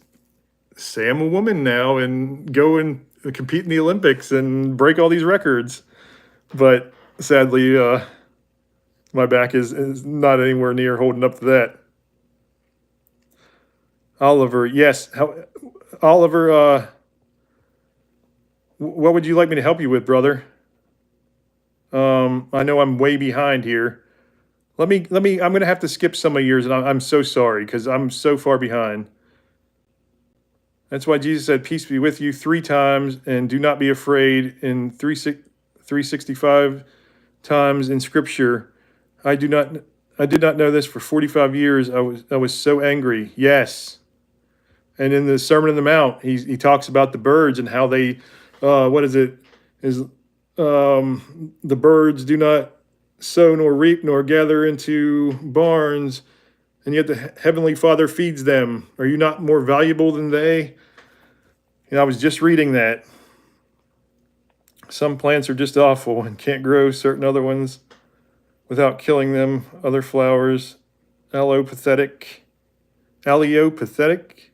say I'm a woman now and go and compete in the Olympics and break all these records. But sadly, my back is not anywhere near holding up to that. Oliver, yes. Oliver, what would you like me to help you with, brother? I know I'm way behind here. I'm going to have to skip some of yours, and I'm so sorry, because I'm so far behind. That's why Jesus said, peace be with you 3 times, and do not be afraid in 365 times in Scripture. I do not I did not know this for 45 years. I was so angry. Yes. And in the Sermon on the Mount, he talks about the birds and how they, what is it? Is the birds do not sow nor reap nor gather into barns, and yet the Heavenly Father feeds them. Are you not more valuable than they? And I was just reading that. Some plants are just awful and can't grow certain other ones without killing them. Other flowers, allopathic, allopathic,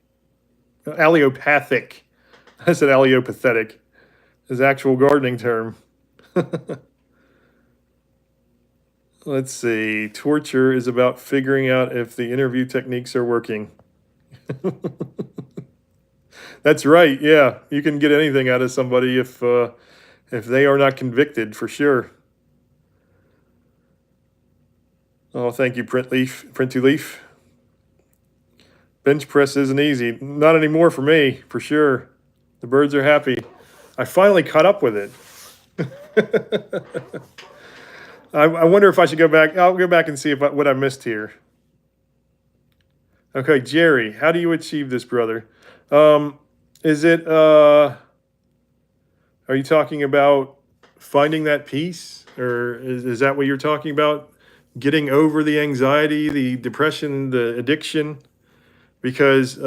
allopathic. I said allopathic is actual gardening term. Let's see. Torture is about figuring out if the interview techniques are working. That's right. Yeah, you can get anything out of somebody if they are not convicted, for sure. Oh, thank you, Printy Leaf. Bench press isn't easy. Not anymore for me, for sure. The birds are happy. I finally caught up with it. I wonder if I should go back. I'll go back and see what I missed here. Okay, Jerry, how do you achieve this, brother? Is it, are you talking about finding that peace? Or is that what you're talking about? Getting over the anxiety, the depression, the addiction? Because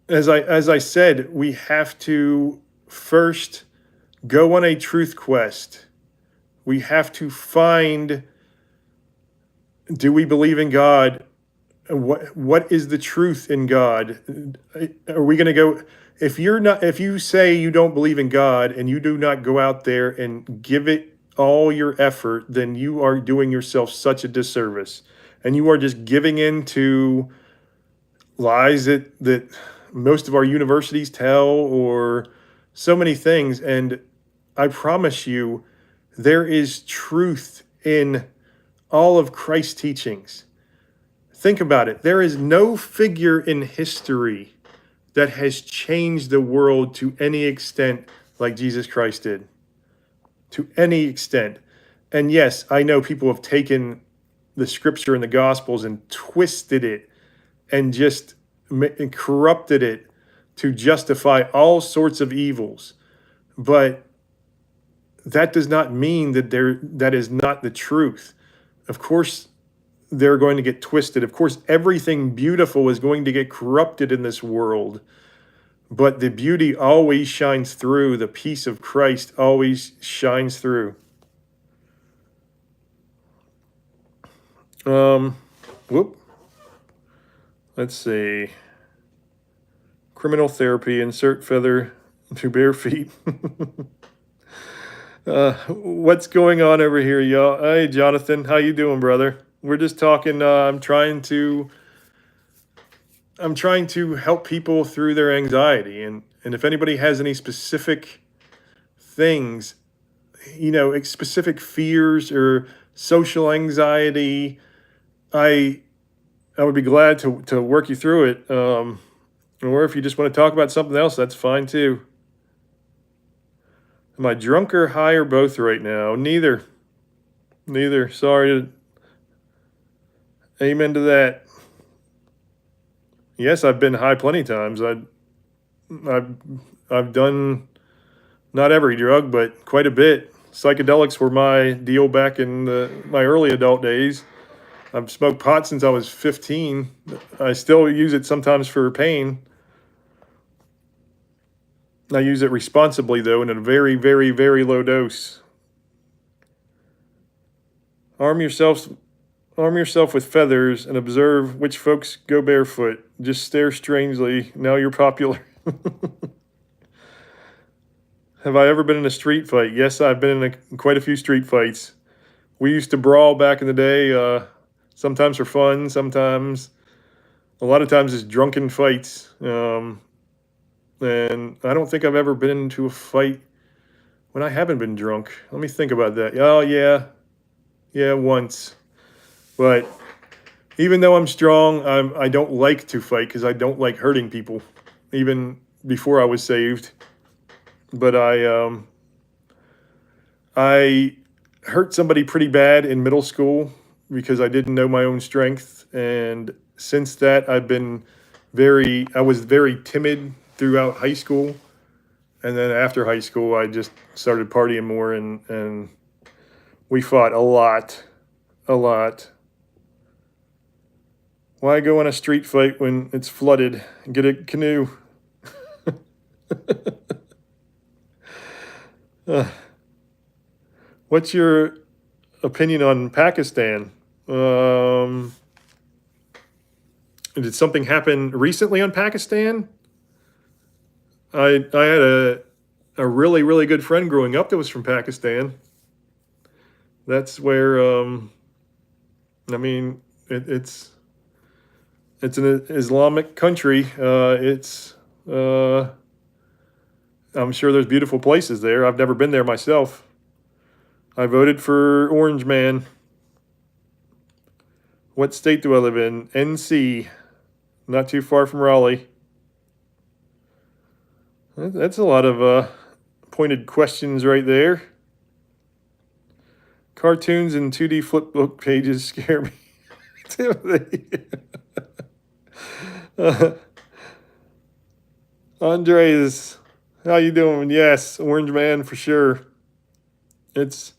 as I said, we have to first go on a truth quest. We have to find, do we believe in God? What is the truth in God? Are we going to go, if you say you don't believe in God and you do not go out there and give it all your effort, then you are doing yourself such a disservice. And you are just giving in to lies that most of our universities tell, or so many things. And I promise you, there is truth in all of Christ's teachings. Think about it. There is no figure in history that has changed the world to any extent like Jesus Christ did. To any extent. And yes, I know people have taken the scripture and the gospels and twisted it and just corrupted it to justify all sorts of evils. But that does not mean that that is not the truth. Of course, they're going to get twisted. Of course, everything beautiful is going to get corrupted in this world. But the beauty always shines through. The peace of Christ always shines through. Let's see. Criminal therapy, insert feather to bare feet. What's going on over here, y'all? Hey, Jonathan, how you doing, brother? We're just talking. I'm trying to help people through their anxiety, and if anybody has any specific things, specific fears or social anxiety, I would be glad to work you through it. Or if you just want to talk about something else, that's fine too. Am I drunk or high or both right now? Neither. Sorry. Amen to that. Yes, I've been high plenty of times. I've done not every drug, but quite a bit. Psychedelics were my deal back in my early adult days. I've smoked pot since I was 15. I still use it sometimes for pain. I use it responsibly, though, in a very, very, very low dose. Arm yourself with feathers and observe which folks go barefoot. Just stare strangely. Now you're popular. Have I ever been in a street fight? Yes, I've been in quite a few street fights. We used to brawl back in the day, sometimes for fun, a lot of times it's drunken fights. And I don't think I've ever been into a fight when I haven't been drunk. Let me think about that. Oh, yeah. Yeah, once. But even though I'm strong, I don't like to fight because I don't like hurting people, even before I was saved. But I hurt somebody pretty bad in middle school because I didn't know my own strength. And since that, I was very timid throughout high school. And then after high school, I just started partying more, and we fought a lot, a lot. Why go on a street fight when it's flooded? Get a canoe. Uh, what's your opinion on Pakistan? Did something happen recently on Pakistan? I had a really really good friend growing up that was from Pakistan. That's where I mean it's an Islamic country. It's I'm sure there's beautiful places there. I've never been there myself. I voted for Orange Man. What state do I live in? NC, not too far from Raleigh. That's a lot of pointed questions right there. Cartoons and 2D flipbook pages scare me. Timothy. Andres, how you doing? Yes, Orange Man for sure. It's.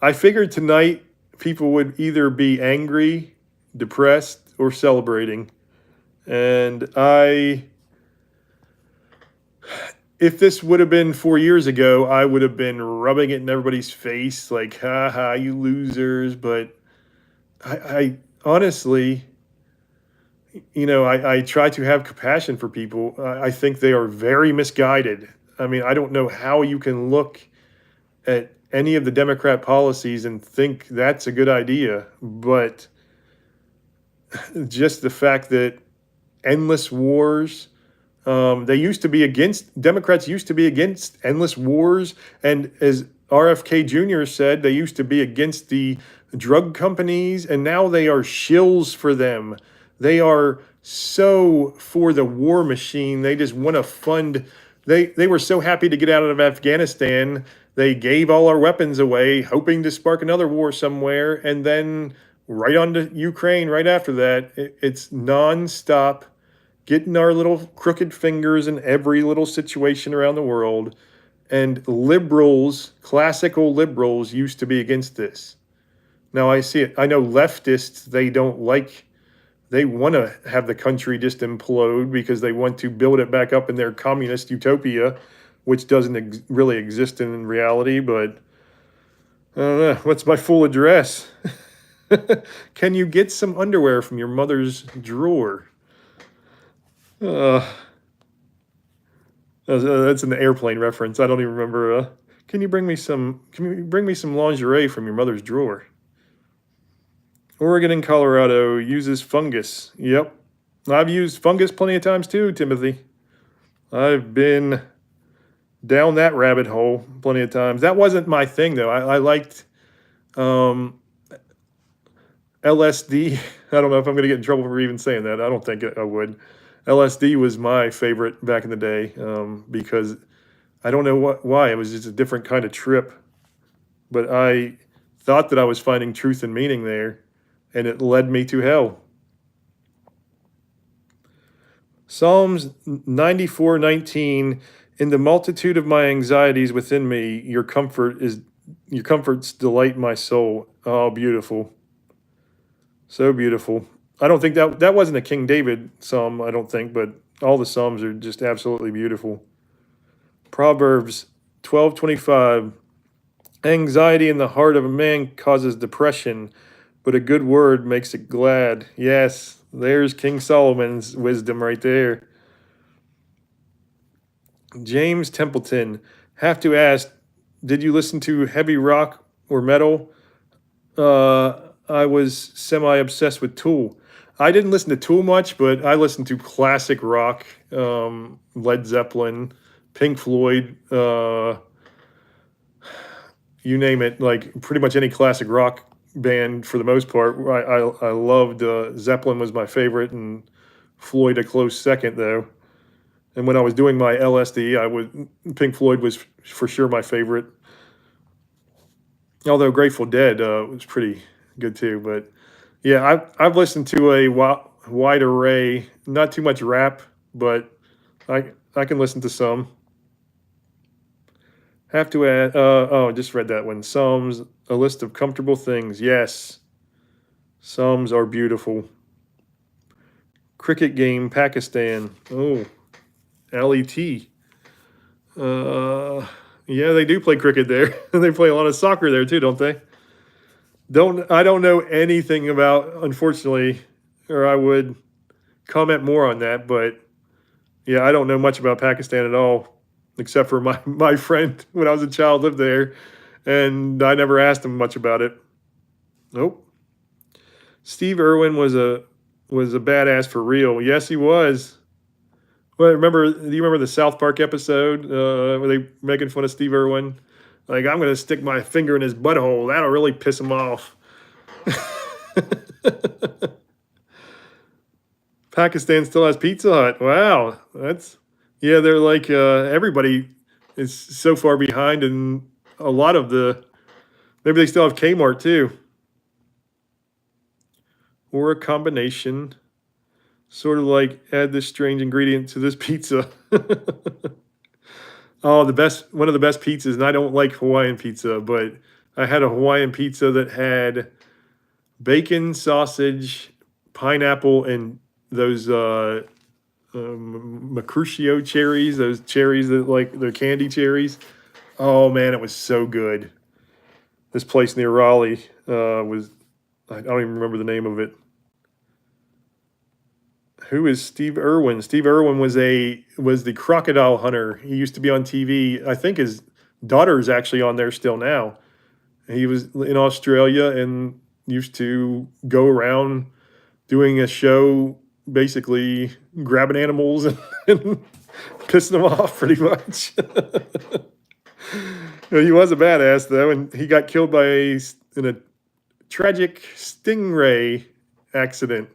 I figured tonight people would either be angry, depressed, or celebrating, and if this would have been 4 years ago, I would have been rubbing it in everybody's face, like, ha ha, you losers. But I honestly, I try to have compassion for people. I think they are very misguided. I mean, I don't know how you can look at any of the Democrat policies and think that's a good idea, but just the fact that endless wars, Democrats used to be against endless wars. And as RFK Jr. said, they used to be against the drug companies, and now they are shills for them. They are so for the war machine. They just want to fund. They were so happy to get out of Afghanistan. They gave all our weapons away, hoping to spark another war somewhere, and then right on to Ukraine right after that. It's nonstop, getting our little crooked fingers in every little situation around the world. And liberals, classical liberals, used to be against this. Now I see it. I know leftists, they want to have the country just implode because they want to build it back up in their communist utopia, which doesn't really exist in reality. But I don't know. What's my full address? Can you get some underwear from your mother's drawer? That's an airplane reference. I don't even remember. Can you bring me some lingerie from your mother's drawer? Oregon and Colorado uses fungus. Yep. I've used fungus plenty of times too, Timothy. I've been down that rabbit hole plenty of times. That wasn't my thing though. I liked LSD. I don't know if I'm going to get in trouble for even saying that. I don't think I would. LSD was my favorite back in the day because I don't know why. It was just a different kind of trip. But I thought that I was finding truth and meaning there, and it led me to hell. Psalms 94:19, in the multitude of my anxieties within me, your comforts delight my soul. Oh, beautiful. So beautiful. I don't think that wasn't a King David psalm, I don't think, but all the psalms are just absolutely beautiful. Proverbs 12:25, anxiety in the heart of a man causes depression, but a good word makes it glad. Yes, there's King Solomon's wisdom right there. James Templeton, have to ask, did you listen to heavy rock or metal? I was semi-obsessed with Tool. I didn't listen to Tool much, but I listened to classic rock, Led Zeppelin, Pink Floyd, you name it, like pretty much any classic rock band for the most part. I loved Zeppelin was my favorite, and Floyd a close second though. And when I was doing my LSD, Pink Floyd was for sure my favorite. Although Grateful Dead was pretty good too. But yeah, I've listened to a wide array, not too much rap, but I can listen to some. Have to add. Oh, I just read that one. Psalms, a list of comfortable things. Yes, Psalms are beautiful. Cricket game, Pakistan. Oh, LET. Uh, yeah, they do play cricket there. They play a lot of soccer there too, don't they? I don't know anything about, unfortunately, or I would comment more on that. But yeah, I don't know much about Pakistan at all, except for my friend when I was a child lived there, and I never asked him much about it. Nope. Steve Irwin was a badass for real. Yes, he was. Well, do you remember the South Park episode where they making fun of Steve Irwin? Like, I'm gonna stick my finger in his butthole. That'll really piss him off. Pakistan still has Pizza Hut. Wow, that's yeah. They're like everybody is so far behind, and a lot of the maybe they still have Kmart too, or a combination. Sort of like add this strange ingredient to this pizza. Oh, one of the best pizzas, and I don't like Hawaiian pizza, but I had a Hawaiian pizza that had bacon, sausage, pineapple, and those Mercutio cherries, those cherries that like they're candy cherries. Oh man, it was so good. This place near Raleigh was, I don't even remember the name of it. Who is Steve Irwin? Steve Irwin was the crocodile hunter. He used to be on TV. I think his daughter is actually on there still now. He was in Australia and used to go around doing a show, basically grabbing animals and pissing them off, pretty much. He was a badass though, and he got killed in a tragic stingray accident.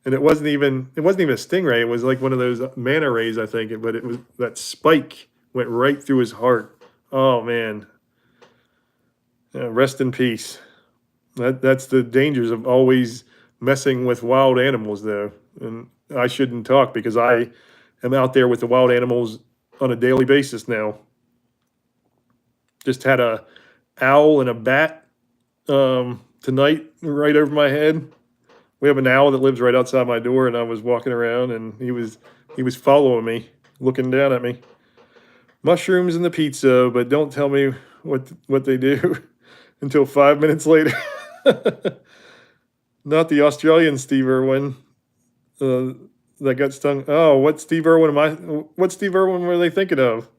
And it wasn't even a stingray. It was like one of those manta rays, I think. But it was that spike went right through his heart. Oh man, rest in peace. That's the dangers of always messing with wild animals, though. And I shouldn't talk because I am out there with the wild animals on a daily basis now. Just had a owl and a bat tonight right over my head. We have an owl that lives right outside my door, and I was walking around, and he was following me, looking down at me. Mushrooms in the pizza, but don't tell me what they do until 5 minutes later. Not the Australian Steve Irwin uh, that got stung. Oh, What Steve Irwin were they thinking of?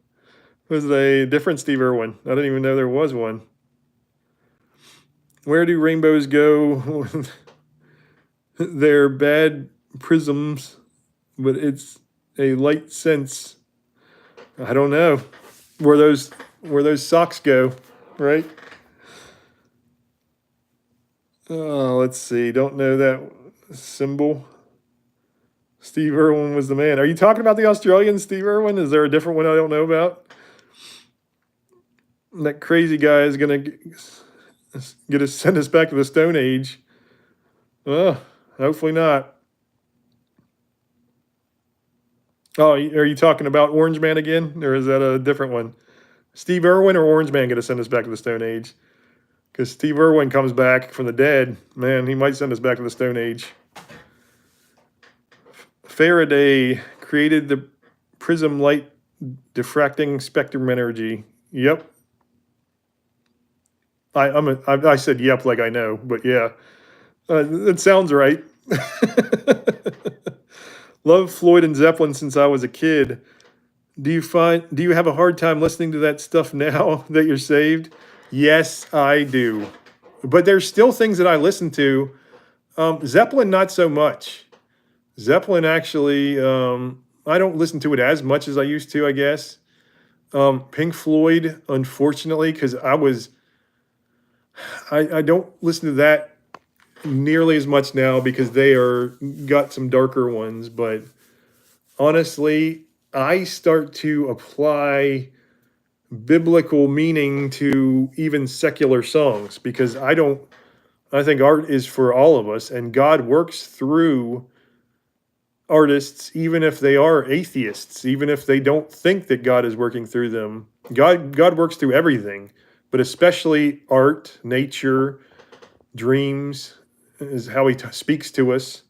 Was it a different Steve Irwin? I didn't even know there was one. Where do rainbows go? They're bad prisms, but it's a light sense. I don't know where those socks go, right? Let's see. Don't know that symbol. Steve Irwin was the man. Are you talking about the Australian Steve Irwin? Is there a different one I don't know about? That crazy guy is gonna get us send us back to the Stone Age. Hopefully not. Oh, are you talking about Orange Man again, or is that a different one? Steve Irwin or Orange Man going to send us back to the Stone Age? Because Steve Irwin comes back from the dead, man, he might send us back to the Stone Age. Faraday created the prism light diffracting spectrum energy. Yep. I said yep like I know, but yeah, it sounds right. Love Floyd and Zeppelin since I was a kid. Do you have a hard time listening to that stuff now that you're saved? Yes, I do. But there's still things that I listen to. Zeppelin, not so much. Zeppelin actually, I don't listen to it as much as I used to, I guess. Pink Floyd, unfortunately, because I don't listen to that nearly as much now because they got some darker ones. But honestly, I start to apply biblical meaning to even secular songs, because I think art is for all of us, and God works through artists, even if they are atheists, even if they don't think that God is working through them. God works through everything, but especially art, nature, dreams is how he speaks to us.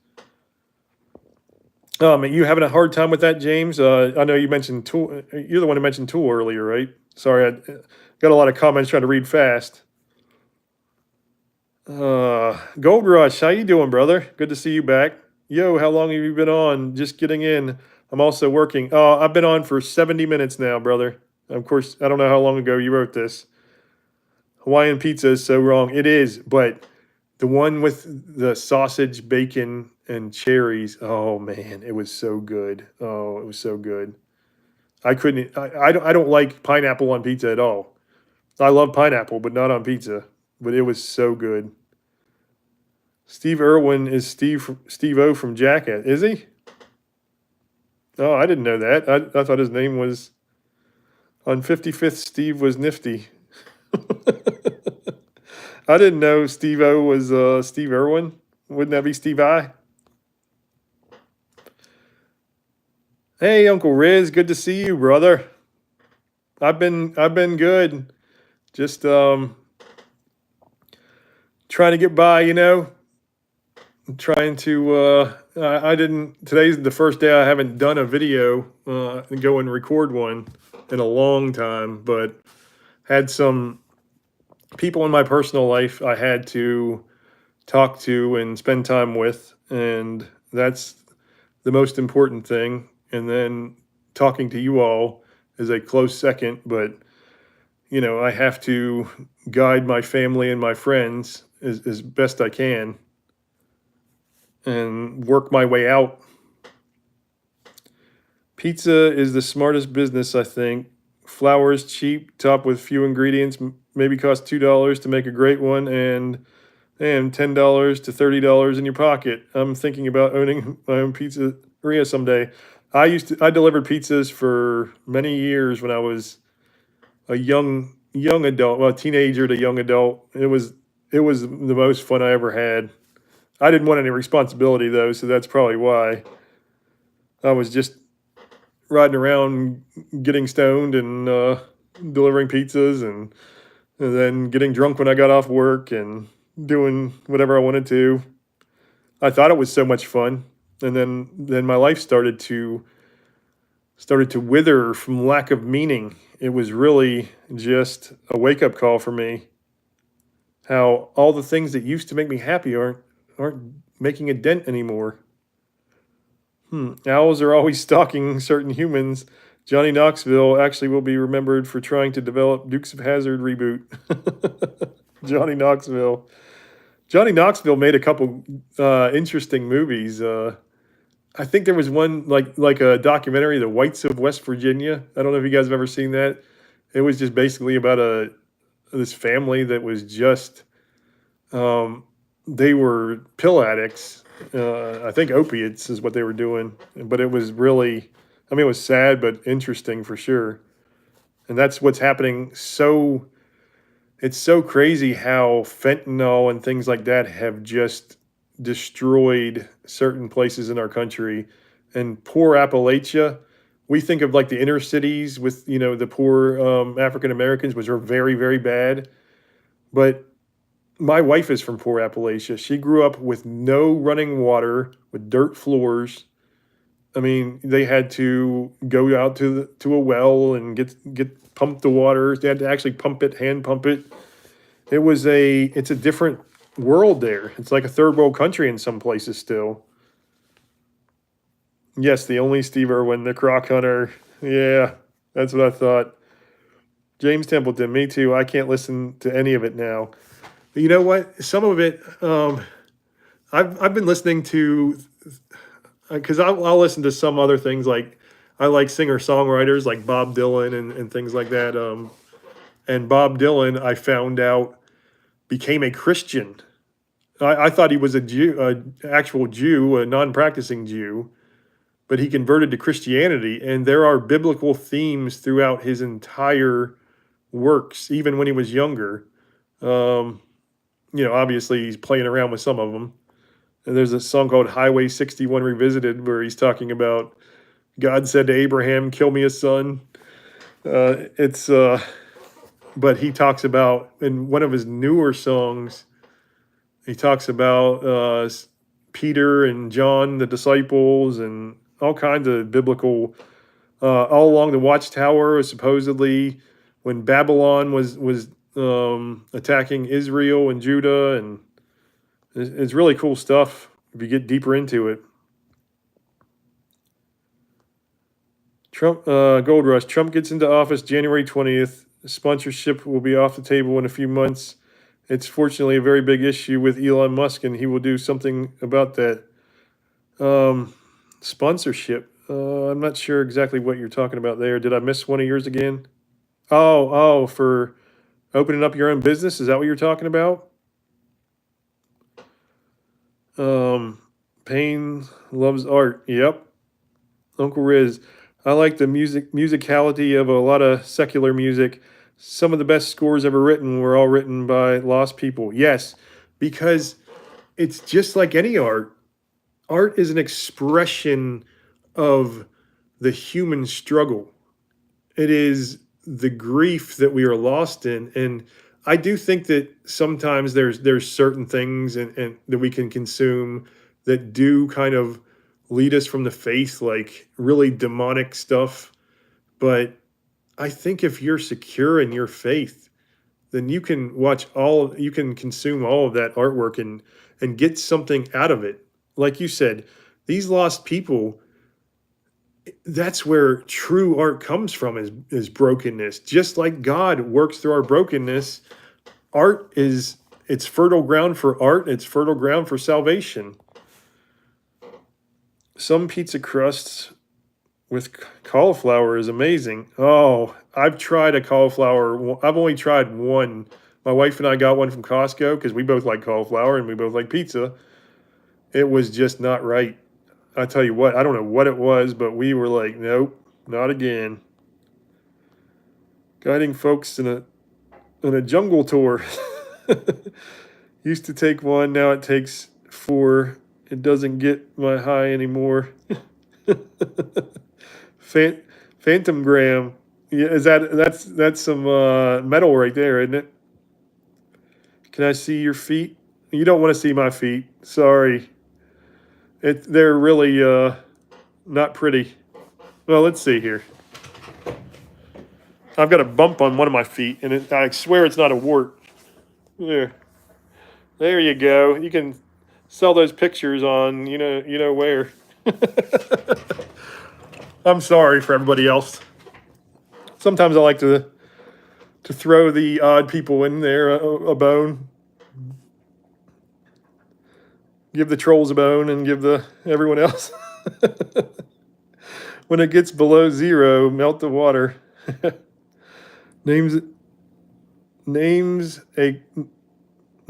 You having a hard time with that, James? I know you mentioned Tool. You're the one who mentioned Tool earlier, right? Sorry, I got a lot of comments trying to read fast. Gold Rush, how you doing, brother? Good to see you back. Yo, how long have you been on? Just getting in. I'm also working. I've been on for 70 minutes now, brother. Of course, I don't know how long ago you wrote this. Hawaiian pizza is so wrong. It is, but the one with the sausage, bacon, and cherries. Oh man, it was so good. Oh, it was so good. I couldn't. I don't like pineapple on pizza at all. I love pineapple, but not on pizza. But it was so good. Steve Irwin is Steve O from Jackass. Is he? Oh, I didn't know that. I thought his name was on 55th. Steve was nifty. I didn't know Steve O was Steve Irwin. Wouldn't that be Steve I? Hey, Uncle Riz, good to see you, brother. I've been good. Just trying to get by, trying to I didn't today's the first day I haven't done a video and go and record one in a long time, but had some people in my personal life I had to talk to and spend time with, and that's the most important thing. And then talking to you all is a close second, but I have to guide my family and my friends as best I can and work my way out. Pizza is the smartest business, I think. Flour is cheap, topped with few ingredients, maybe cost $2 to make a great one, and $10 to $30 in your pocket. I'm thinking about owning my own pizzeria someday. I delivered pizzas for many years when I was a young adult, well, teenager to young adult. It was the most fun I ever had. I didn't want any responsibility though, so that's probably why. I was just riding around, getting stoned, and delivering pizzas, and then getting drunk when I got off work and doing whatever I wanted to. I thought it was so much fun, and then my life started to wither from lack of meaning. It was really just a wake up call for me. How all the things that used to make me happy aren't making a dent anymore. Owls are always stalking certain humans. Johnny Knoxville actually will be remembered for trying to develop Dukes of Hazzard reboot. Johnny Knoxville. Johnny Knoxville made a couple interesting movies. I think there was one like a documentary, The Whites of West Virginia. I don't know if you guys have ever seen that. It was just basically about this family that was just they were pill addicts. I think opiates is what they were doing, but it was really, I mean, it was sad but interesting for sure. And that's what's happening. It's so crazy how fentanyl and things like that have just destroyed certain places in our country. And poor Appalachia, we think of like the inner cities with the poor African Americans, which are very, very bad. But my wife is from poor Appalachia. She grew up with no running water, with dirt floors. I mean, they had to go out to a well and get pump the water. They had to actually pump it, hand pump it. It's a different world there. It's like a third world country in some places still. Yes, the only Steve Irwin, the Croc Hunter. Yeah, that's what I thought. James Templeton, me too. I can't listen to any of it now. But you know what? Some of it, I've been listening to, because I'll listen to some other things like I like singer songwriters like Bob Dylan and things like that. And Bob Dylan, I found out, became a Christian. I thought he was a Jew, an actual Jew, a non-practicing Jew, but he converted to Christianity, and there are biblical themes throughout his entire works, even when he was younger. Um, Obviously he's playing around with some of them. And there's a song called Highway 61 Revisited where he's talking about God said to Abraham, "Kill me a son." It's But he talks about in one of his newer songs, he talks about Peter and John, the disciples, and all kinds of biblical. All along the Watchtower, supposedly, when Babylon was attacking Israel and Judah, and it's really cool stuff if you get deeper into it. Gold Rush. Trump gets into office January 20th. Sponsorship will be off the table in a few months. It's fortunately a very big issue with Elon Musk, and he will do something about that. Sponsorship. I'm not sure exactly what you're talking about there. Did I miss one of yours again? For opening up your own business. Is that what you're talking about? Payne loves art. Yep. Uncle Riz. I like the musicality of a lot of secular music. Some of the best scores ever written were all written by lost people. Yes, because it's just like any art. Art is an expression of the human struggle. It is the grief that we are lost in. And I do think that sometimes there's certain things and that we can consume that do kind of lead us from the faith, like really demonic stuff. But I think if you're secure in your faith, then you can consume all of that artwork and get something out of it. Like you said, these lost people, that's where true art comes from, is brokenness. Just like God works through our brokenness, it's fertile ground for art, it's fertile ground for salvation. Some pizza crusts with cauliflower is amazing. Oh, I've tried a cauliflower. I've only tried one. My wife and I got one from Costco because we both like cauliflower and we both like pizza. It was just not right. I tell you what, I don't know what it was, but we were like, nope, not again. Guiding folks in a jungle tour. Used to take one, now it takes 4. It doesn't get my high anymore. Phantom Gram. Yeah, that's some metal right there, isn't it? Can I see your feet? You don't want to see my feet. Sorry. They're really not pretty. Well, let's see here. I've got a bump on one of my feet, and I swear it's not a wart. There you go. You can sell those pictures on you know where. I'm sorry for everybody else. Sometimes I like to throw the odd people in there a bone. Give the trolls a bone and give everyone else. When it gets below 0, melt the water. Names a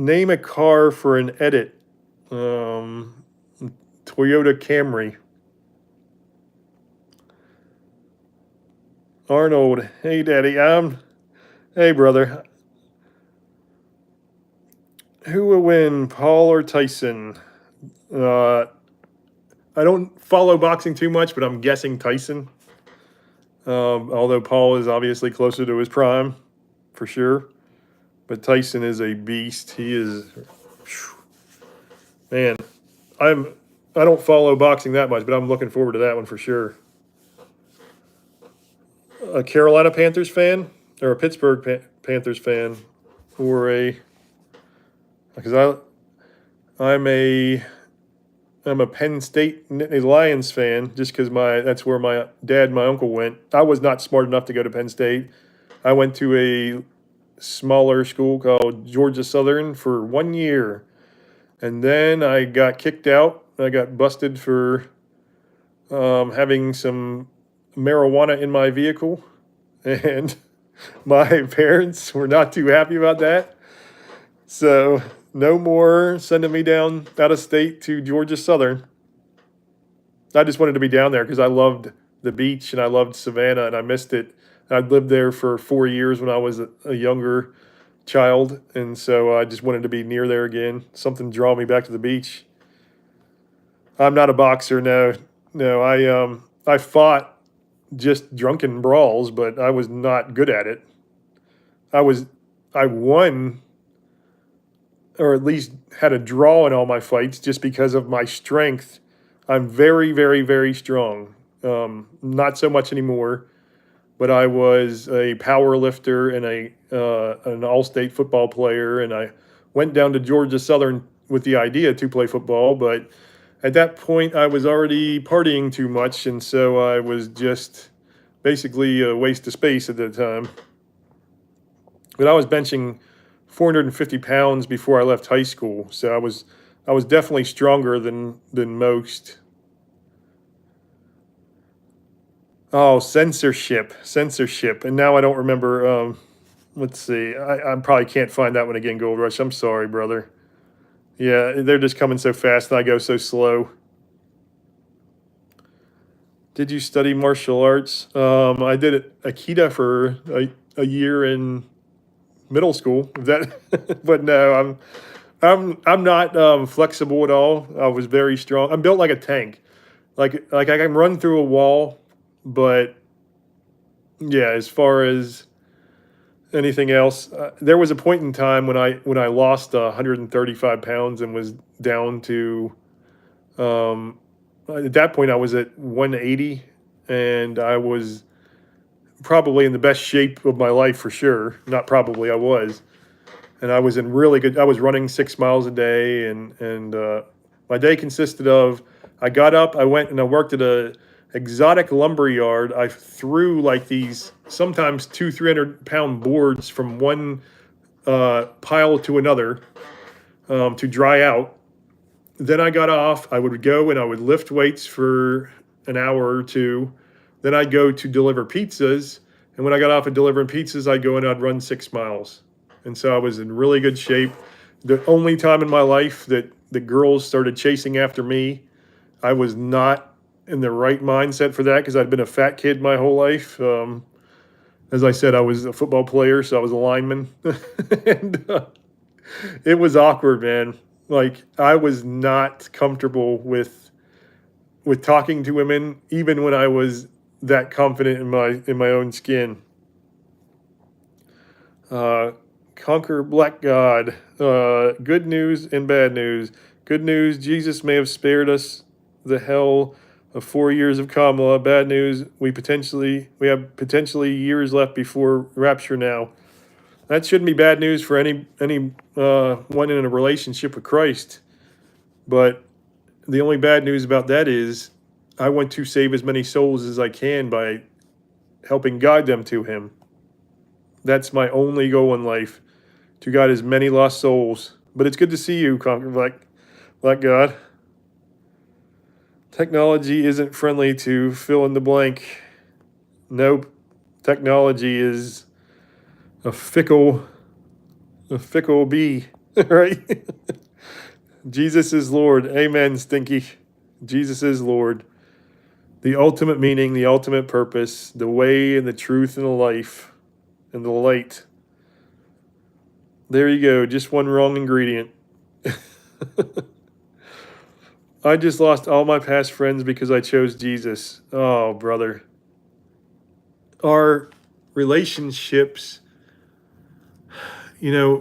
Name a car for an edit. Toyota Camry. Arnold, hey daddy, hey brother. Who will win, Paul or Tyson? I don't follow boxing too much, but I'm guessing Tyson. Although Paul is obviously closer to his prime, for sure. But Tyson is a beast. He is, man. I don't follow boxing that much, but I'm looking forward to that one for sure. A Carolina Panthers fan or a Pittsburgh Panthers fan, or because I'm a Penn State Lions fan just because that's where my dad and my uncle went. I was not smart enough to go to Penn State. I went to a smaller school called Georgia Southern for 1 year, and then I got kicked out. I got busted for having some marijuana in my vehicle, and my parents were not too happy about that. So no more sending me down out of state to Georgia Southern. I just wanted to be down there because I loved the beach and I loved Savannah and I missed it. I'd lived there for 4 years when I was a younger child, and so I just wanted to be near there again. Something draw me back to the beach. I'm not a boxer, no, no. I fought just drunken brawls, but I was not good at it. I was I won, or at least had a draw in all my fights just because of my strength. I'm very, very, very strong. Not so much anymore, but I was a power lifter and an all-state football player, and I went down to Georgia Southern with the idea to play football, but at that point I was already partying too much, and so I was just basically a waste of space at the time. But I was benching 450 pounds before I left high school, so I was definitely stronger than most. Oh, censorship, and now I don't remember. Let's see, I probably can't find that one again, Gold Rush. I'm sorry, brother. Yeah, they're just coming so fast, and I go so slow. Did you study martial arts? I did Aikido for a year in middle school. That, but no, I'm not flexible at all. I was very strong. I'm built like a tank. Like I can run through a wall, but yeah, as far as anything else, there was a point in time when I lost 135 pounds and was down to um, at that point I was at 180, and I was probably in the best shape of my life for sure. Not probably, I was. And I was in really good. I was running 6 miles a day, and my day consisted of I got up, I went and I worked at a exotic lumber yard. I threw like these sometimes 300 pound boards from one pile to another to dry out. Then I got off. I would go and I would lift weights for an hour or two. Then I'd go to deliver pizzas. And when I got off of delivering pizzas, I'd go and I'd run 6 miles. And so I was in really good shape. The only time in my life that the girls started chasing after me, I was not in the right mindset for that because I'd been a fat kid my whole life. As I said, I was a football player, so I was a lineman. and it was awkward, man. Like I was not comfortable with talking to women, even when I was that confident in my own skin. Uh, Conquer Black God. Good news and bad news. Good news: Jesus may have spared us the hell of 4 years of Kamala. Bad news: we have potentially years left before rapture now. That shouldn't be bad news for any one in a relationship with Christ. But the only bad news about that is I want to save as many souls as I can by helping guide them to Him. That's my only goal in life, to guide as many lost souls. But it's good to see you, Conquer Black God. Technology isn't friendly to fill in the blank. Nope. Technology is a fickle bee, right? Jesus is Lord. Amen, Stinky. Jesus is Lord. The ultimate meaning, the ultimate purpose, the way and the truth and the life and the light. There you go. Just one wrong ingredient. I just lost all my past friends because I chose Jesus. Oh, brother. Our relationships, I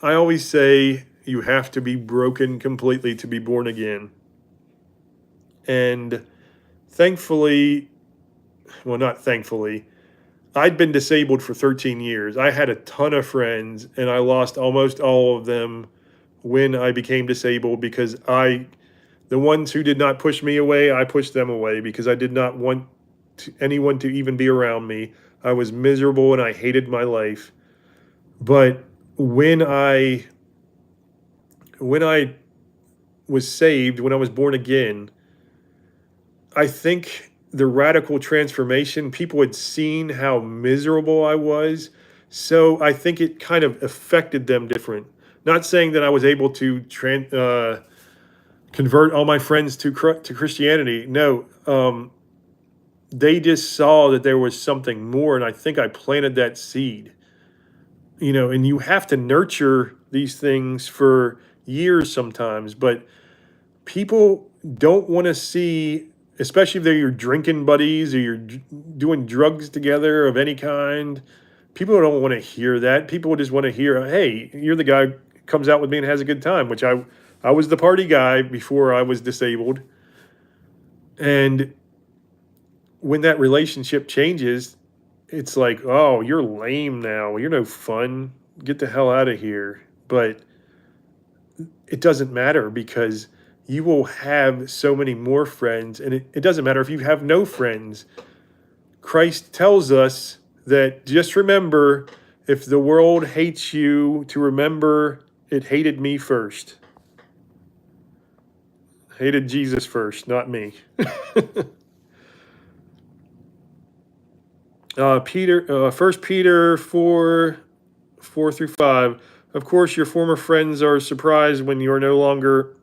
always say you have to be broken completely to be born again. And thankfully, well, not thankfully, I'd been disabled for 13 years. I had a ton of friends, and I lost almost all of them when I became disabled because the ones who did not push me away, I pushed them away because I did not want anyone to even be around me. I was miserable and I hated my life. But when I was saved, when I was born again, I think the radical transformation, people had seen how miserable I was. So I think it kind of affected them different. Not saying that I was able to convert all my friends to Christianity. No, they just saw that there was something more, and I think I planted that seed. And you have to nurture these things for years sometimes, but people don't want to see, especially if they're your drinking buddies or you're doing drugs together of any kind. People don't want to hear that. People just want to hear, hey, you're the guy who comes out with me and has a good time, which I was the party guy before I was disabled. And when that relationship changes, it's like, oh, you're lame now. You're no fun. Get the hell out of here. But it doesn't matter, because you will have so many more friends. And it doesn't matter if you have no friends. Christ tells us that just remember, if the world hates you, to remember it hated me first. Hated Jesus first, not me. First Peter 4:4-5. Of course, your former friends are surprised when you no longer,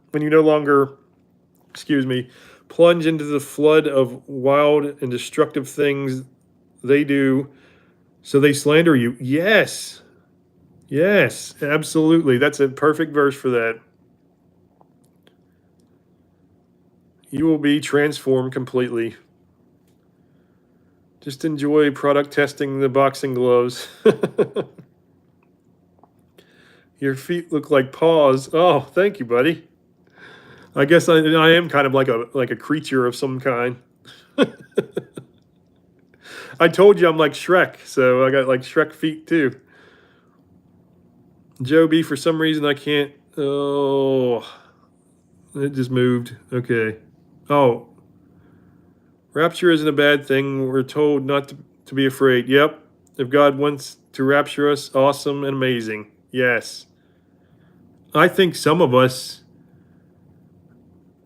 plunge into the flood of wild and destructive things they do, so they slander you. Yes, absolutely. That's a perfect verse for that. You will be transformed completely. Just enjoy product testing the boxing gloves. Your feet look like paws. Oh, thank you, buddy. I guess I am kind of like a creature of some kind. I told you I'm like Shrek, so I got like Shrek feet too. Joe B, for some reason I can't. Oh, it just moved. Okay. Oh, rapture isn't a bad thing. We're told not to be afraid. Yep. If God wants to rapture us, awesome and amazing. Yes. I think some of us,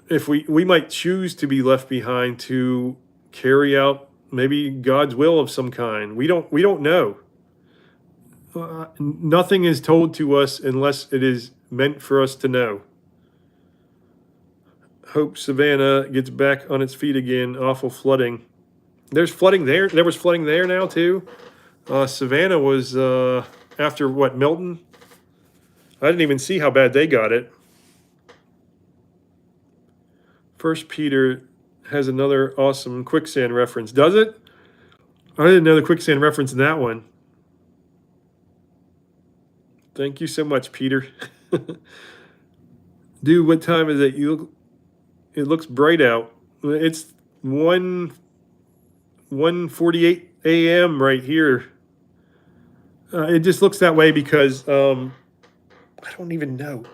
if we might choose to be left behind to carry out maybe God's will of some kind. We don't know. Nothing is told to us unless it is meant for us to know. Hope Savannah gets back on its feet again. Awful flooding. There's flooding there. There was flooding there now too. Savannah was after what, Milton? I didn't even see how bad they got it. First Peter has another awesome quicksand reference. Does it? I didn't know the quicksand reference in that one. Thank you so much, Peter. Dude, what time is it? It looks bright out. It's 1:48 a.m. right here. It just looks that way because I don't even know.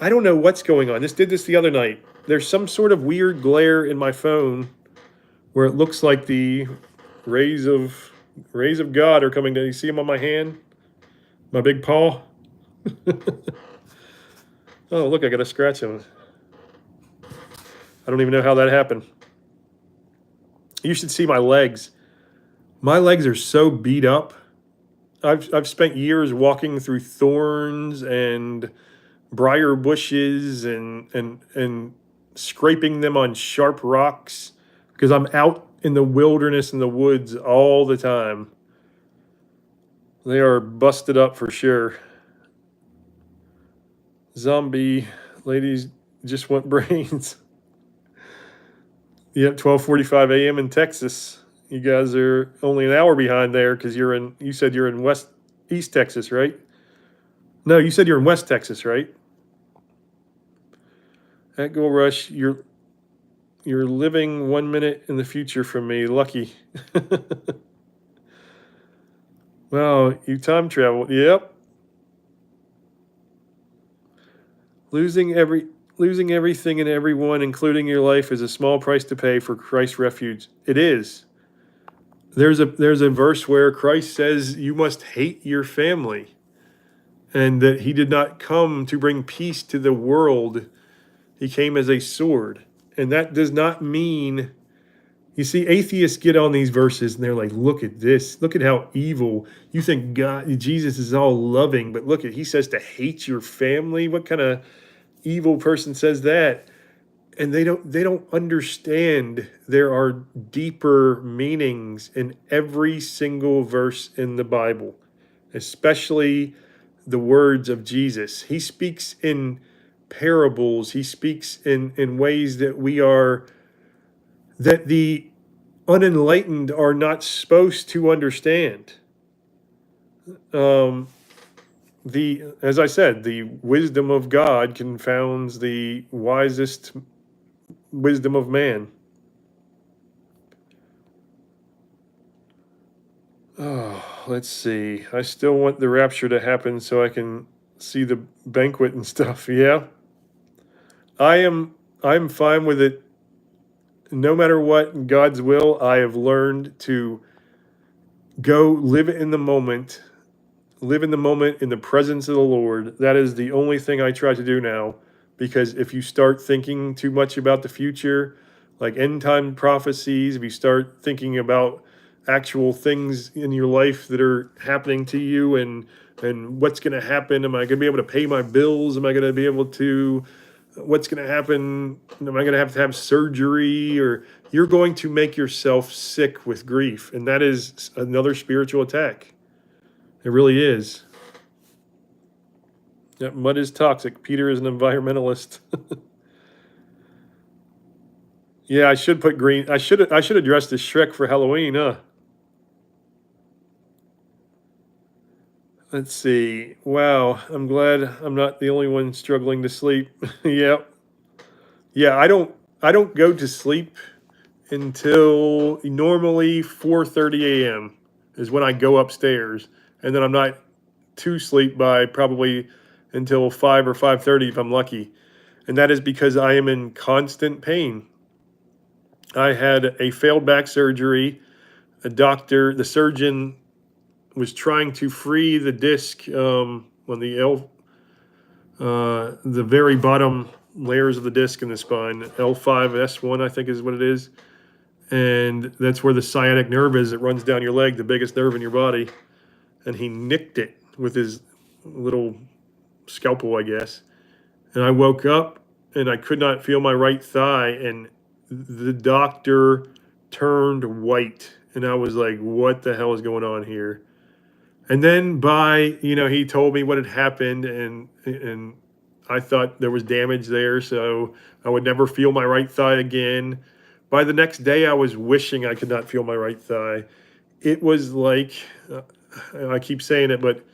I don't know what's going on. This did this the other night. There's some sort of weird glare in my phone where it looks like the rays of God are coming down. You see them on my hand? My big paw? Oh, look, I got a scratch on it. I don't even know how that happened. You should see my legs. My legs are so beat up. I've spent years walking through thorns and briar bushes and scraping them on sharp rocks because I'm out in the wilderness in the woods all the time. They are busted up for sure. Zombie ladies just want brains. Yep, 12:45 a.m. in Texas. You guys are only an hour behind there because you said you're in East Texas, right? No, you said you're in West Texas, right? At Gold Rush, you're living 1 minute in the future from me. Lucky. Wow, you time traveled. Yep. Losing everything and everyone, including your life, is a small price to pay for Christ's refuge. It is. There's a verse where Christ says you must hate your family, and that he did not come to bring peace to the world. He came as a sword. And that does not mean, you see, atheists get on these verses and they're like, look at this. Look at how evil. You think Jesus is all loving, but look, he says to hate your family. What kind of evil person says that? and they don't understand there are deeper meanings in every single verse in the Bible, especially the words of Jesus. He speaks in parables. He speaks in ways that the unenlightened are not supposed to understand. Um, as I said, the wisdom of God confounds the wisest wisdom of man. Oh, let's see. I still want the rapture to happen so I can see the banquet and stuff. Yeah. I am I'm fine with it. No matter what, in God's will, I have learned to go live in the moment in the presence of the Lord. That is the only thing I try to do now. Because if you start thinking too much about the future, like end time prophecies, if you start thinking about actual things in your life that are happening to you and what's going to happen, am I going to be able to pay my bills? Am I going to be able to what's going to happen? Am I going to have surgery? Or you're going to make yourself sick with grief. And that is another spiritual attack. It really is. Yeah, mud is toxic. Peter is an environmentalist. Yeah, I should put green. I should have dressed as Shrek for Halloween, huh? Let's see. Wow, I'm glad I'm not the only one struggling to sleep. Yep. Yeah, I don't go to sleep until normally 4:30 a.m. is when I go upstairs, and then I'm not to sleep by probably until 5 or 5:30 if I'm lucky. And that is because I am in constant pain. I had a failed back surgery. The surgeon was trying to free the disc on the very bottom layers of the disc in the spine, L5S1, I think is what it is. And that's where the sciatic nerve is. It runs down your leg, the biggest nerve in your body. And he nicked it with his little scalpel, I guess. And I woke up and I could not feel my right thigh. And the doctor turned white. And I was like, what the hell is going on here? And then he told me what had happened, and I thought there was damage there, so I would never feel my right thigh again. By the next day, I was wishing I could not feel my right thigh. It was like, I keep saying it, but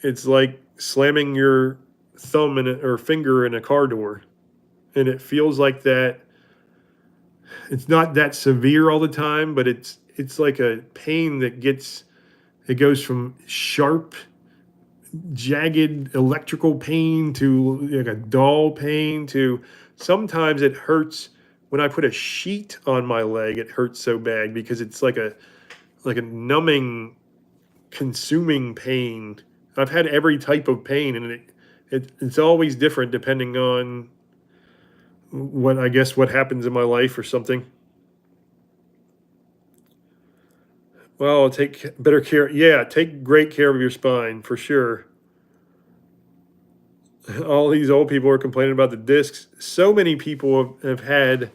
it's like slamming your thumb or finger in a car door. And it feels like that. It's not that severe all the time, but it's like a pain it goes from sharp, jagged electrical pain to like a dull pain to sometimes it hurts when I put a sheet on my leg. It hurts so bad because it's like a numbing, consuming pain. I've had every type of pain, and it's always different depending on what happens in my life or something. Well, take better care. Yeah, take great care of your spine for sure. All these old people are complaining about the discs. So many people have had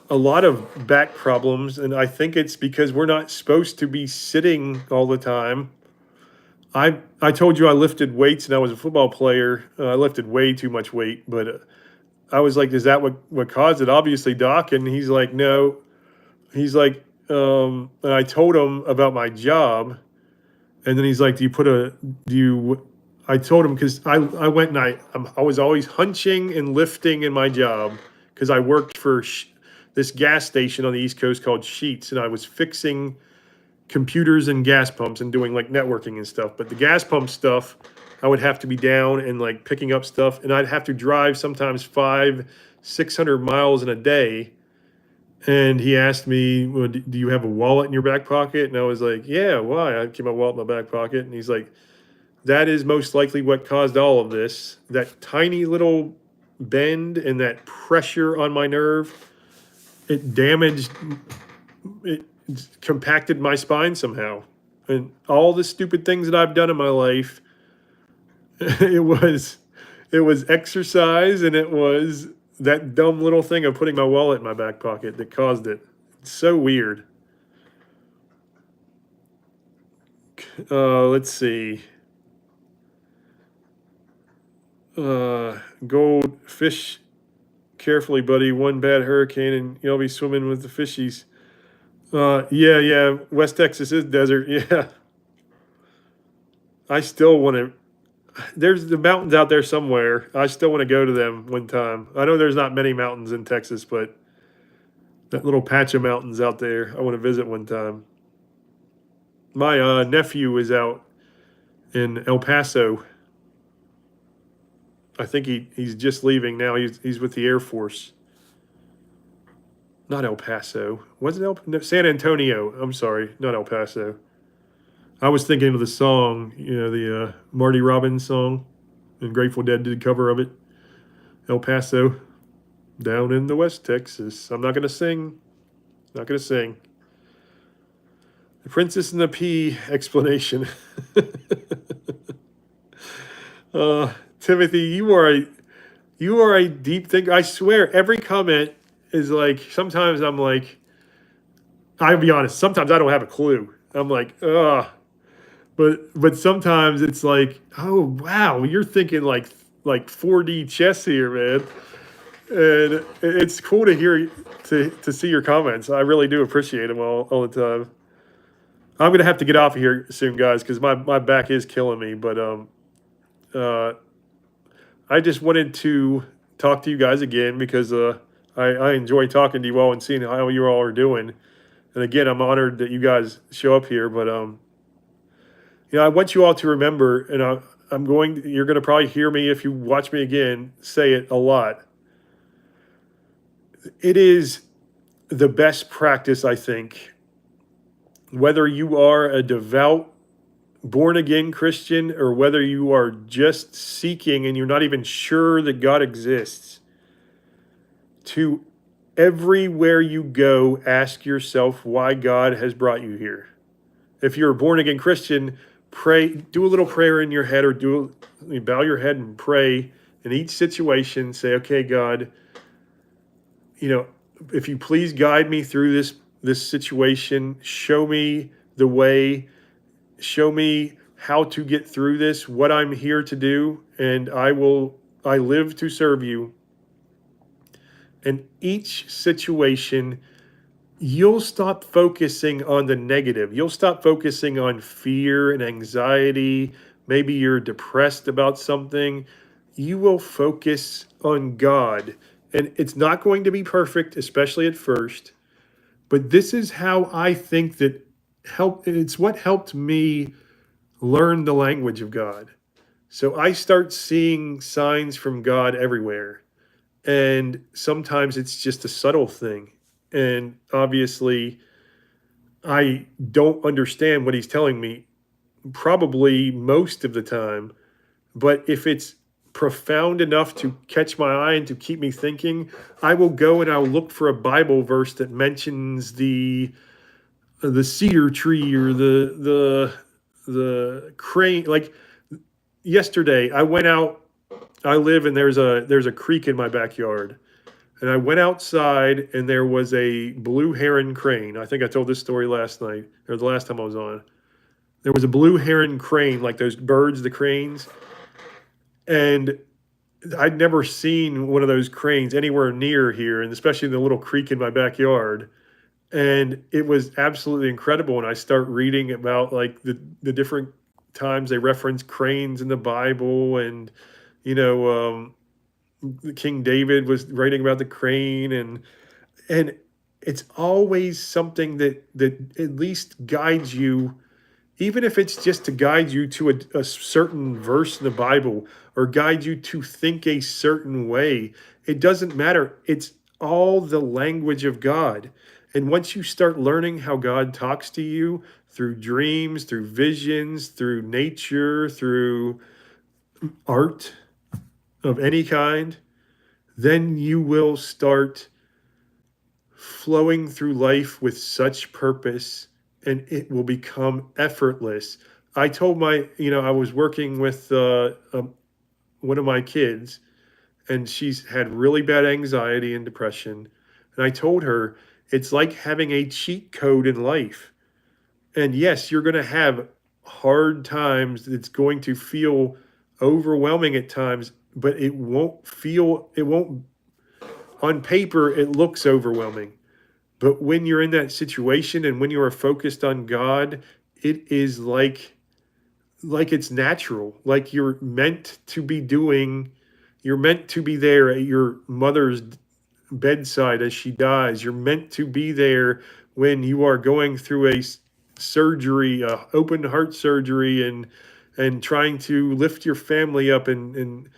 a lot of back problems, and I think it's because we're not supposed to be sitting all the time. I told you I lifted weights and I was a football player. I lifted way too much weight, but I was like, "Is that what caused it?" Obviously, doc. And he's like, "No." He's like, and I told him about my job, and then he's like, do you?" I told him because I went and I was always hunching and lifting in my job because I worked for this gas station on the East Coast called Sheets, and I was fixing computers and gas pumps and doing like networking and stuff. But the gas pump stuff, I would have to be down and like picking up stuff, and I'd have to drive sometimes 500-600 miles in a day. And he asked me, well, do you have a wallet in your back pocket? And I was like, yeah, why? I keep my wallet in my back pocket. And he's like, that is most likely what caused all of this. That tiny little bend and that pressure on my nerve, it damaged, it compacted my spine somehow. And all the stupid things that I've done in my life, it was exercise, and it was that dumb little thing of putting my wallet in my back pocket that caused it. It's so weird. Let's see. Gold fish carefully, buddy. One bad hurricane and you'll be swimming with the fishies. Yeah. West Texas is desert. Yeah. I still want to. There's the mountains out there somewhere. I still want to go to them one time. I know there's not many mountains in Texas, but that little patch of mountains out there, I want to visit one time. My nephew is out in El Paso. I think he's just leaving now. He's with the Air Force. Not El Paso. Was it no, San Antonio? I'm sorry, not El Paso. I was thinking of the song, the Marty Robbins song, and Grateful Dead did a cover of it. El Paso, down in the West Texas. I'm not gonna sing. Not gonna sing. The Princess and the Pea explanation. Timothy, you are a deep thinker. I swear, every comment is like. Sometimes I'm like, I'll be honest. Sometimes I don't have a clue. I'm like, ugh. But sometimes it's like, oh wow, you're thinking like 4D chess here, man. And it's cool to hear to see your comments. I really do appreciate them all the time. I'm gonna have to get off of here soon, guys, because my back is killing me. But uh, I just wanted to talk to you guys again because I enjoy talking to you all and seeing how you all are doing. And again, I'm honored that you guys show up here. But I want you all to remember, and you're going to probably hear me if you watch me again say it a lot. It is the best practice, I think, whether you are a devout, born again Christian or whether you are just seeking and you're not even sure that God exists, to everywhere you go, ask yourself why God has brought you here. If you're a born again Christian, pray, do a little prayer in your head, or bow your head and pray in each situation. Say, okay, God, if you please guide me through this situation, show me the way, show me how to get through this, what I'm here to do, and I live to serve you. And each situation, you'll stop focusing on the negative. You'll stop focusing on fear and anxiety. Maybe you're depressed about something. You will focus on God. And it's not going to be perfect, especially at first. But this is how I think that it's what helped me learn the language of God. So I start seeing signs from God everywhere. And sometimes it's just a subtle thing. And obviously, I don't understand what he's telling me probably most of the time. But if it's profound enough to catch my eye and to keep me thinking, I will go and I'll look for a Bible verse that mentions the cedar tree or the crane. Like yesterday, I went out. I live and there's a creek in my backyard. And I went outside and there was a blue heron crane. I think I told this story last night or the last time I was on. There was a blue heron crane, like those birds, the cranes. And I'd never seen one of those cranes anywhere near here, and especially in the little creek in my backyard. And it was absolutely incredible. And I start reading about like the different times they reference cranes in the Bible, and King David was writing about the crane, and it's always something that at least guides you, even if it's just to guide you to a certain verse in the Bible or guide you to think a certain way. It doesn't matter. It's all the language of God. And once you start learning how God talks to you through dreams, through visions, through nature, through art of any kind, then you will start flowing through life with such purpose, and it will become effortless. I told I was working with one of my kids, and she's had really bad anxiety and depression. And I told her it's like having a cheat code in life. And yes, you're going to have hard times. It's going to feel overwhelming at times, but it won't, on paper, it looks overwhelming. But when you're in that situation and when you are focused on God, it is like it's natural, like you're meant to be there at your mother's bedside as she dies. You're meant to be there when you are going through surgery, open heart surgery, and trying to lift your family up and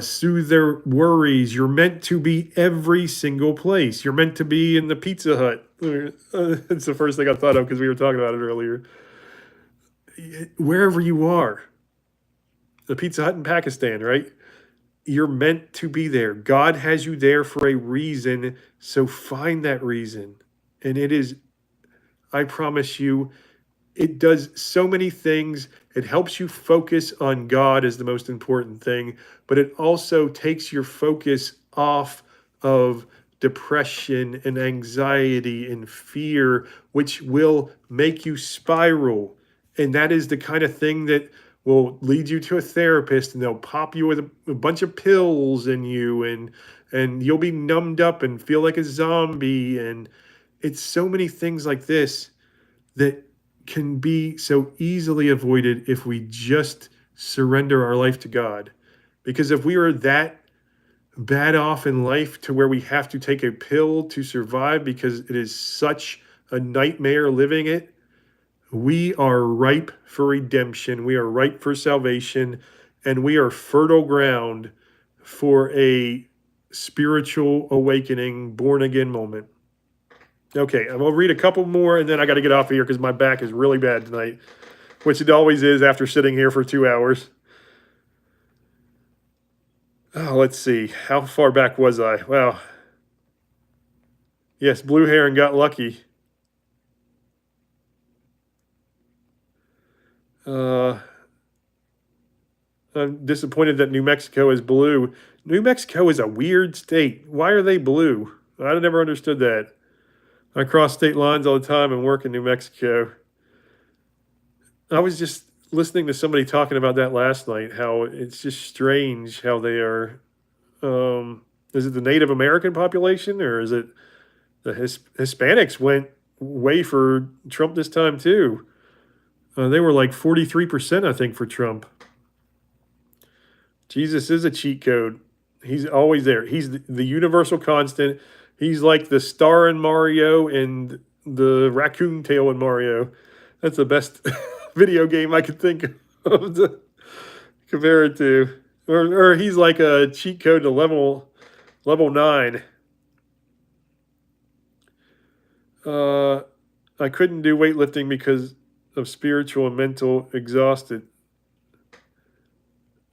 soothe their worries. You're meant to be every single place. You're meant to be in the Pizza Hut. It's the first thing I thought of because we were talking about it earlier. Wherever you are, the Pizza Hut in Pakistan, right? You're meant to be there. God has you there for a reason. So find that reason. And it is, I promise you, it does so many things. It helps you focus on God as the most important thing, but it also takes your focus off of depression and anxiety and fear, which will make you spiral. And that is the kind of thing that will lead you to a therapist, and they'll pop you with a bunch of pills in you, and you'll be numbed up and feel like a zombie. And it's so many things like this that can be so easily avoided if we just surrender our life to God. Because if we are that bad off in life to where we have to take a pill to survive because it is such a nightmare living it, we are ripe for redemption. We are ripe for salvation, and we are fertile ground for a spiritual awakening, born again moment. Okay, I'm gonna read a couple more and then I got to get off of here because my back is really bad tonight, which it always is after sitting here for 2 hours. Oh, let's see. How far back was I? Wow. Yes, blue hair and got lucky. Uh, I'm disappointed that New Mexico is blue. New Mexico is a weird state. Why are they blue? I never understood that. I cross state lines all the time and work in New Mexico. I was just listening to somebody talking about that last night, how it's just strange how they are. Is it the Native American population or is it the Hispanics went way for Trump this time too? They were like 43%, I think, for Trump. Jesus is a cheat code. He's always there. He's the universal constant. He's like the star in Mario and the raccoon tail in Mario. That's the best video game I could think of to compare it to. Or he's like a cheat code to level 9. I couldn't do weightlifting because of spiritual and mental exhausted.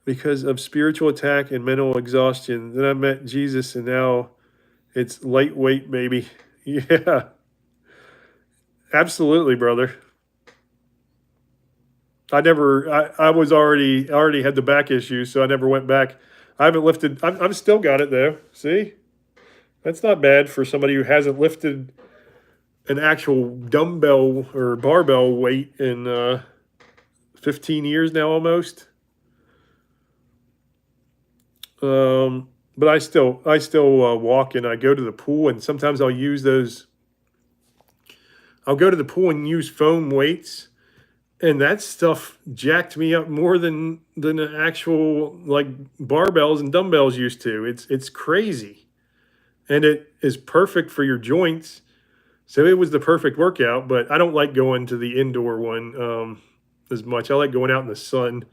Because of spiritual attack and mental exhaustion. Then I met Jesus, and now it's lightweight, baby. Yeah, absolutely, brother. I was already had the back issue, so I never went back. I haven't lifted. I'm still got it though. See, that's not bad for somebody who hasn't lifted an actual dumbbell or barbell weight in 15 years now almost. But I still walk and I go to the pool, and sometimes I'll use those. I'll go to the pool and use foam weights, and that stuff jacked me up more than the actual like barbells and dumbbells used to. It's crazy, and it is perfect for your joints. So it was the perfect workout. But I don't like going to the indoor one as much. I like going out in the sun,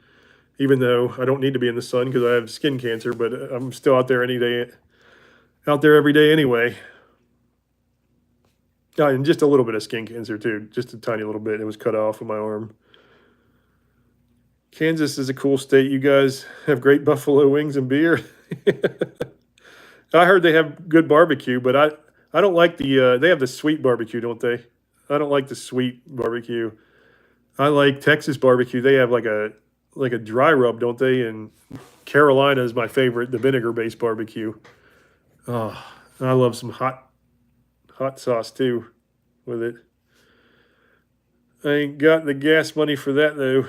even though I don't need to be in the sun because I have skin cancer. But I'm still out there any day, out there every day anyway. And just a little bit of skin cancer too, just a tiny little bit. It was cut off of my arm. Kansas is a cool state. You guys have great buffalo wings and beer. I heard they have good barbecue, but I don't like they have the sweet barbecue, don't they? I don't like the sweet barbecue. I like Texas barbecue. They have like a dry rub, don't they? And Carolina is my favorite, the vinegar-based barbecue. Oh, I love some hot sauce too with it. I ain't got the gas money for that though.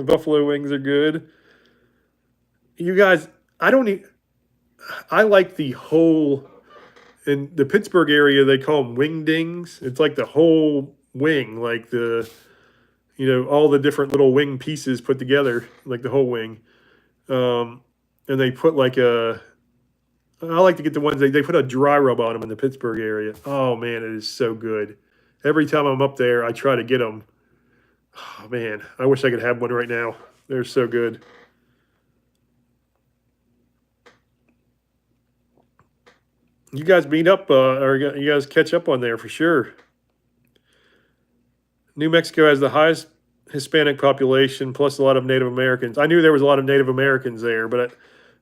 Buffalo wings are good. You guys, I don't need. I like the whole in the Pittsburgh area. They call them wingdings. It's like the whole wing, like all the different little wing pieces put together, like the whole wing. And they put like I like to get the ones they put a dry rub on them in the Pittsburgh area. Oh man, it is so good. Every time I'm up there, I try to get them. Oh man, I wish I could have one right now. They're so good. You guys meet up, or you guys catch up on there for sure. New Mexico has the highest Hispanic population, plus a lot of Native Americans. I knew there was a lot of Native Americans there, but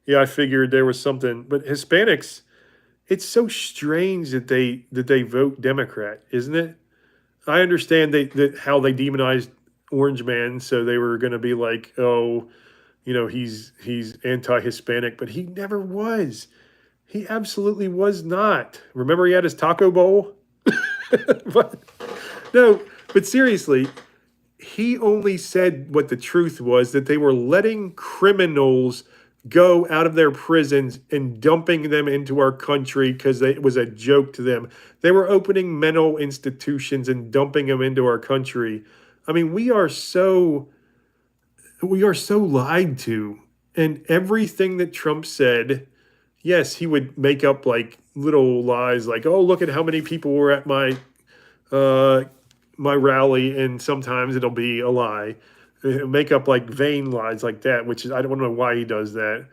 I figured there was something. But Hispanics, it's so strange that they vote Democrat, isn't it? I understand that how they demonized Orange Man, so they were going to be like, oh, he's anti-Hispanic, but he never was. He absolutely was not. Remember, he had his taco bowl. But no, but seriously, he only said what the truth was, that they were letting criminals go out of their prisons and dumping them into our country because it was a joke to them. They were opening mental institutions and dumping them into our country. I mean, we are so lied to. And everything that Trump said, yes, he would make up like little lies like, oh, look at how many people were at my rally, and sometimes it'll be a lie. He'll make up like vain lies like that, which is, I don't know why he does that.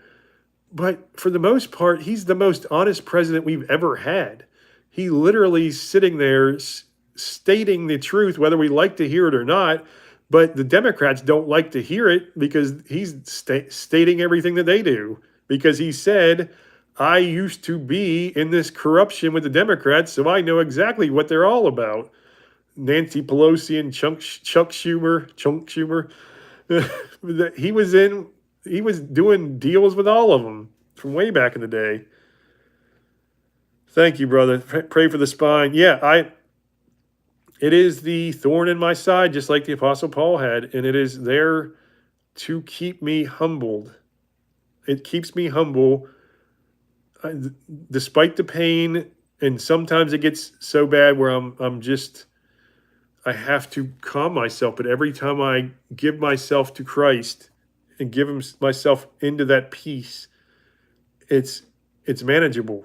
But for the most part, he's the most honest president we've ever had. He literally sitting there stating the truth, whether we like to hear it or not. But the Democrats don't like to hear it because he's stating everything that they do. Because he said, I used to be in this corruption with the Democrats, so I know exactly what they're all about. Nancy Pelosi and Chuck Schumer. He was doing deals with all of them from way back in the day. Thank you, brother. Pray for the spine. Yeah, it is the thorn in my side, just like the Apostle Paul had, and it is there to keep me humbled. It keeps me humble despite the pain, and sometimes it gets so bad where I have to calm myself. But every time I give myself to Christ and give myself into that peace, it's manageable.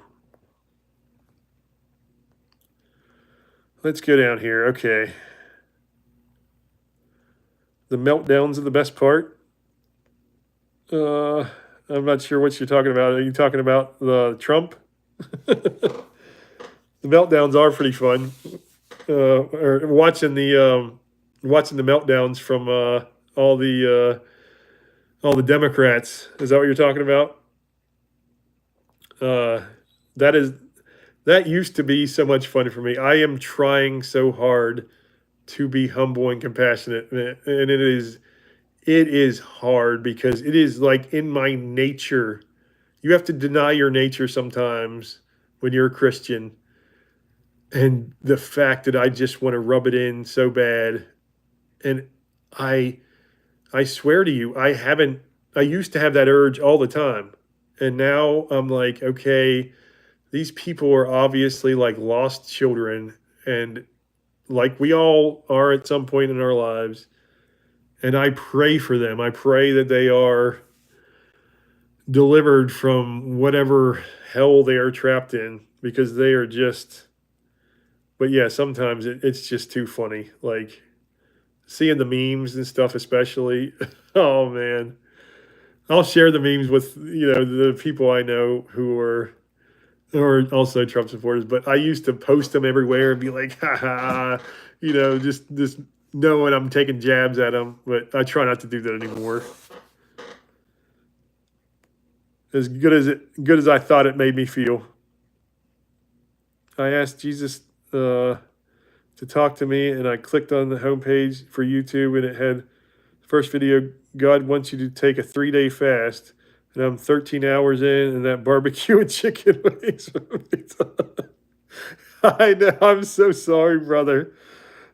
Let's go down here. Okay. The meltdowns are the best part. I'm not sure what you're talking about. Are you talking about the Trump? The meltdowns are pretty fun. Or watching the meltdowns from all the Democrats. Is that what you're talking about? That used to be so much fun for me. I am trying so hard to be humble and compassionate, and it is hard because it is like in my nature. You have to deny your nature sometimes when you're a Christian. And the fact that I just want to rub it in so bad. And I swear to you, I used to have that urge all the time. And now I'm like, okay, these people are obviously like lost children, and like we all are at some point in our lives. And I pray for them. I pray that they are delivered from whatever hell they are trapped in, because they are just, but yeah, sometimes it's just too funny. Like seeing the memes and stuff, especially. Oh man. I'll share the memes with, the people I know who are also Trump supporters, but I used to post them everywhere and be like, haha, just knowing I'm taking jabs at them, but I try not to do that anymore. As good as I thought it made me feel. I asked Jesus to talk to me, and I clicked on the homepage for YouTube, and it had first video. God wants you to take a 3-day fast. and I'm 13 hours in, and that barbecue and chicken wings. I know. I'm so sorry, brother.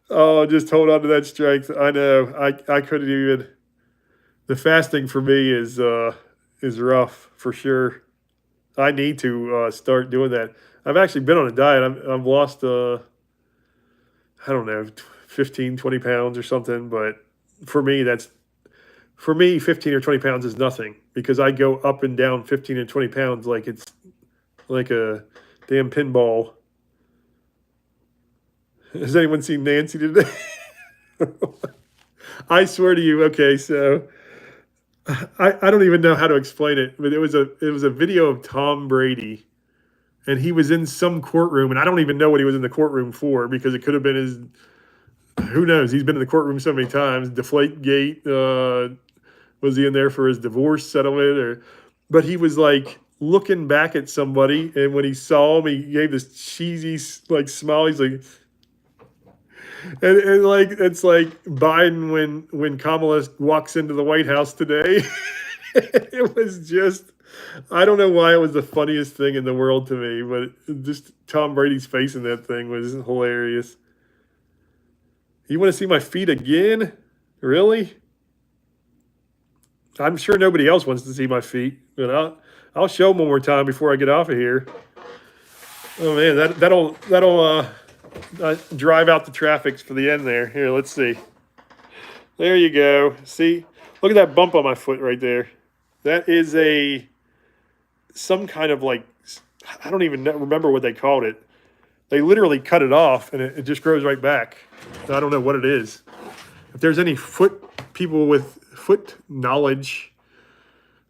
Oh, just hold on to that strength. I know. I couldn't even. The fasting for me is rough for sure. I need to start doing that. I've actually been on a diet. I've lost I don't know, 15, 20 pounds or something. But for me, for me, 15 or 20 pounds is nothing because I go up and down 15 and 20 pounds like it's like a damn pinball. Has anyone seen Nancy today? I swear to you. Okay, so I don't even know how to explain it, but it was a video of Tom Brady, and he was in some courtroom, and I don't even know what he was in the courtroom for because it could have been his. Who knows? He's been in the courtroom so many times. Deflategate. Was he in there for his divorce settlement or? But he was like looking back at somebody, and when he saw him, he gave this cheesy like smile. He's like, and like it's like Biden when Kamala walks into the White House today. It was just I don't know why it was the funniest thing in the world to me, but just Tom Brady's face in that thing was hilarious. You want to see my feet again? Really? I'm sure nobody else wants to see my feet, but I'll show them one more time before I get off of here. Oh man, that'll drive out the traffic for the end there. Here, let's see. There you go. See, look at that bump on my foot right there. That is some kind of like I don't even remember what they called it. They literally cut it off and it just grows right back. I don't know what it is. If there's any people with foot knowledge,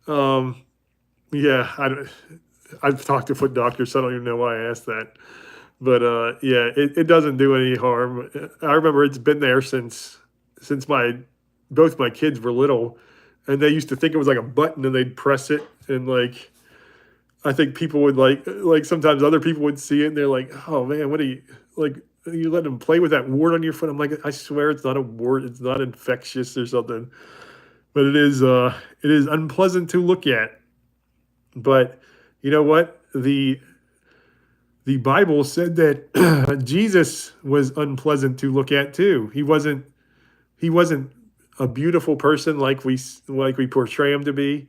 yeah, I've talked to foot doctors, so I don't even know why I asked that. But yeah, it doesn't do any harm. I remember it's been there since both my kids were little, and they used to think it was like a button, and they'd press it, and like I think people would like sometimes other people would see it, and they're like, "Oh man, what are you like? You letting them play with that wart on your foot?" I'm like, "I swear it's not a wart. It's not infectious or something." But it is unpleasant to look at. But you know what? The Bible said that Jesus was unpleasant to look at too. He wasn't a beautiful person like we portray him to be.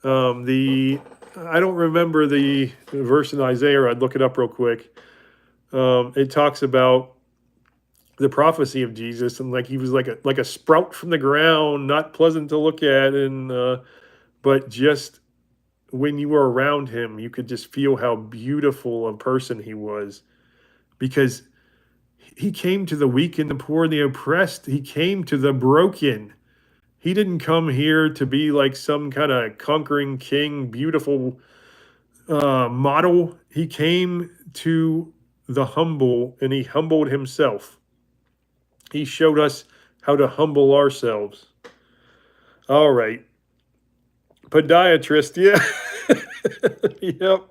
The I don't remember the verse in Isaiah. I'd look it up real quick. It talks about the prophecy of Jesus and like he was like a sprout from the ground, not pleasant to look at, and but just when you were around him, you could just feel how beautiful a person he was because he came to the weak and the poor and the oppressed. He came to the broken. He didn't come here to be like some kind of conquering king, beautiful model. He came to the humble and he humbled himself. He showed us how to humble ourselves. All right. Podiatrist, yeah. Yep.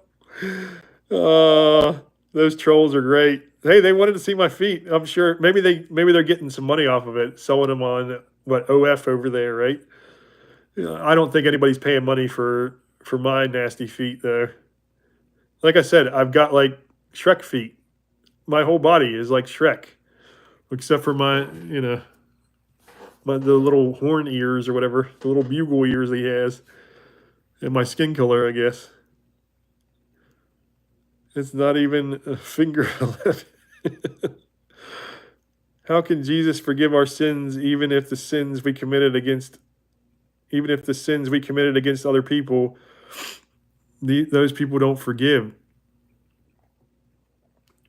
Those trolls are great. Hey, they wanted to see my feet. I'm sure maybe they're getting some money off of it, selling them on what OF over there, right? I don't think anybody's paying money for my nasty feet though. Like I said, I've got like Shrek feet. My whole body is like Shrek, except for the little horn ears or whatever, the little bugle ears he has, and my skin color, I guess. It's not even a finger left. How can Jesus forgive our sins even if the sins we committed against other people, those people don't forgive?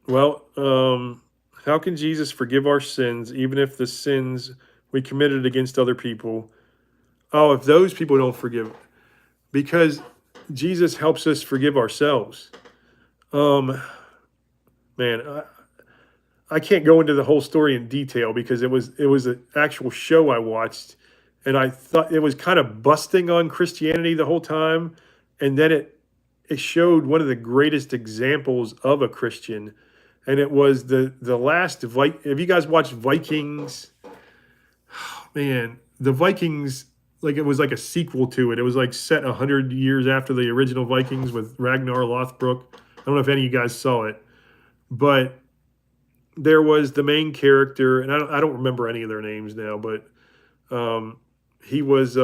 Well, how can Jesus forgive our sins even if the sins we committed against other people? Oh, if those people don't forgive, because Jesus helps us forgive ourselves. Man, I can't go into the whole story in detail because it was an actual show I watched, and I thought it was kind of busting on Christianity the whole time, and then it showed one of the greatest examples of a Christian, and it was the last Have you guys watched Vikings? Man, the Vikings like it was like a sequel to it. It was like set 100 years after the original Vikings with Ragnar Lothbrok. I don't know if any of you guys saw it, but there was the main character, and I don't remember any of their names now, but he was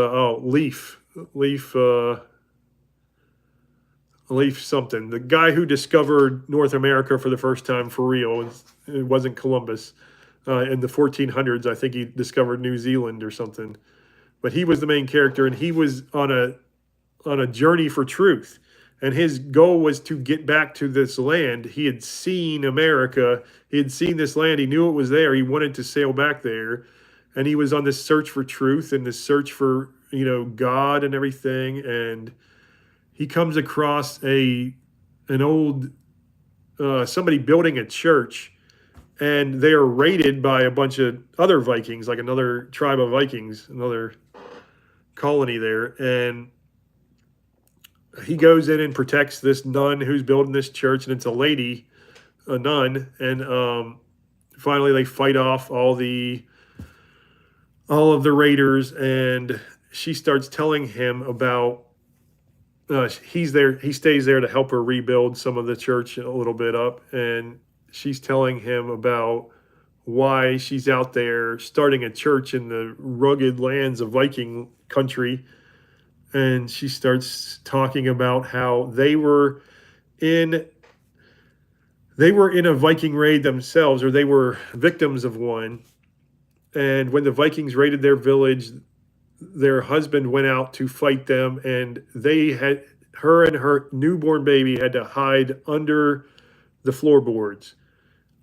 Leaf something, the guy who discovered North America for the first time for real. It wasn't Columbus. In the 1400s, I think he discovered New Zealand or something. But he was the main character, and he was on a journey for truth. And his goal was to get back to this land. He had seen America. He had seen this land. He knew it was there. He wanted to sail back there. And he was on this search for truth and this search for, God and everything. And he comes across an old somebody building a church, and they are raided by a bunch of other Vikings, like another tribe of Vikings, another colony there. And he goes in and protects this nun who's building this church, and it's a lady, a nun. And finally, they fight off all of the raiders, and she starts telling him about. He's there. He stays there to help her rebuild some of the church a little bit up, and she's telling him about why she's out there starting a church in the rugged lands of Viking country. And she starts talking about how they were in a Viking raid themselves, or they were victims of one. And when the Vikings raided their village, their husband went out to fight them, and her and her newborn baby had to hide under the floorboards.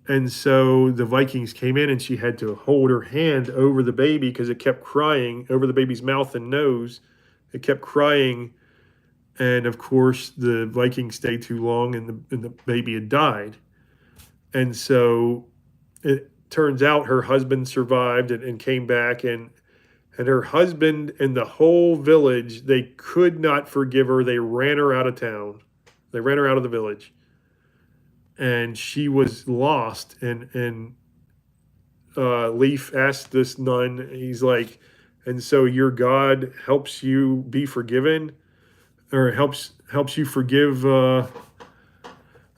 And so the Vikings came in, and she had to hold her hand over the baby because it kept crying, over the baby's mouth and nose. It kept crying. And of course, the Vikings stayed too long, and the baby had died. And so it turns out her husband survived and came back, and her husband and the whole village, they could not forgive her. They ran her out of town. They ran her out of the village. And she was lost. And Leif asked this nun, he's like, and so your God helps you be forgiven, or helps you forgive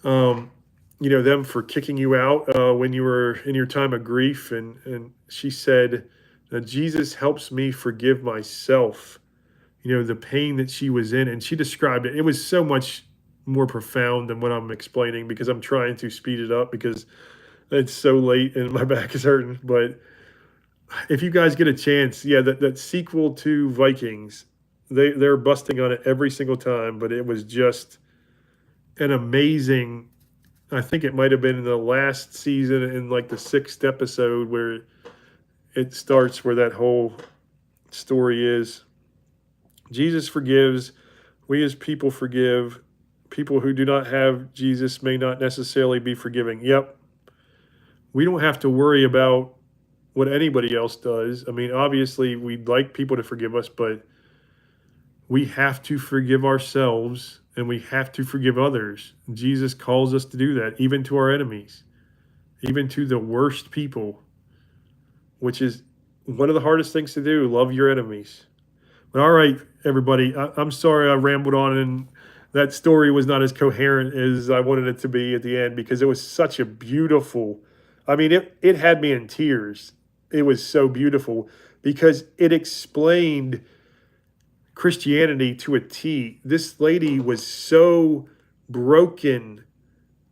them for kicking you out when you were in your time of grief. And she said, Jesus helps me forgive myself, the pain that she was in. And she described it. It was so much more profound than what I'm explaining, because I'm trying to speed it up because it's so late and my back is hurting. But if you guys get a chance, that sequel to Vikings, they're busting on it every single time, but it was just an amazing, I think it might have been in the last season, in like the 6th episode, where it starts, where that whole story is. Jesus forgives. We as people forgive. People who do not have Jesus may not necessarily be forgiving. Yep. We don't have to worry about what anybody else does. I mean, obviously, we'd like people to forgive us, but we have to forgive ourselves, and we have to forgive others. Jesus calls us to do that, even to our enemies, even to the worst people, which is one of the hardest things to do. Love your enemies. But all right, everybody, I'm sorry I rambled on, and that story was not as coherent as I wanted it to be at the end, because it was such a beautiful, it had me in tears. It was so beautiful because it explained Christianity to a T. This lady was so broken,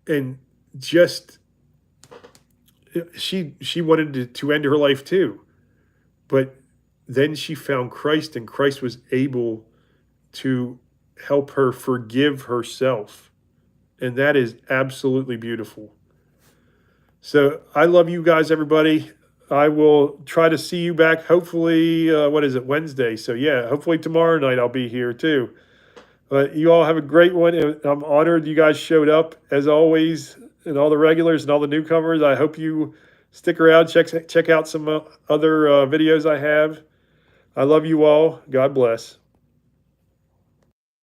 and just she wanted to end her life too. But then she found Christ, and Christ was able to help her forgive herself. And that is absolutely beautiful. So I love you guys, everybody. I will try to see you back, hopefully, Wednesday? So hopefully tomorrow night I'll be here too. But you all have a great one. I'm honored you guys showed up, as always, and all the regulars and all the newcomers. I hope you stick around, check out some other videos I have. I love you all. God bless.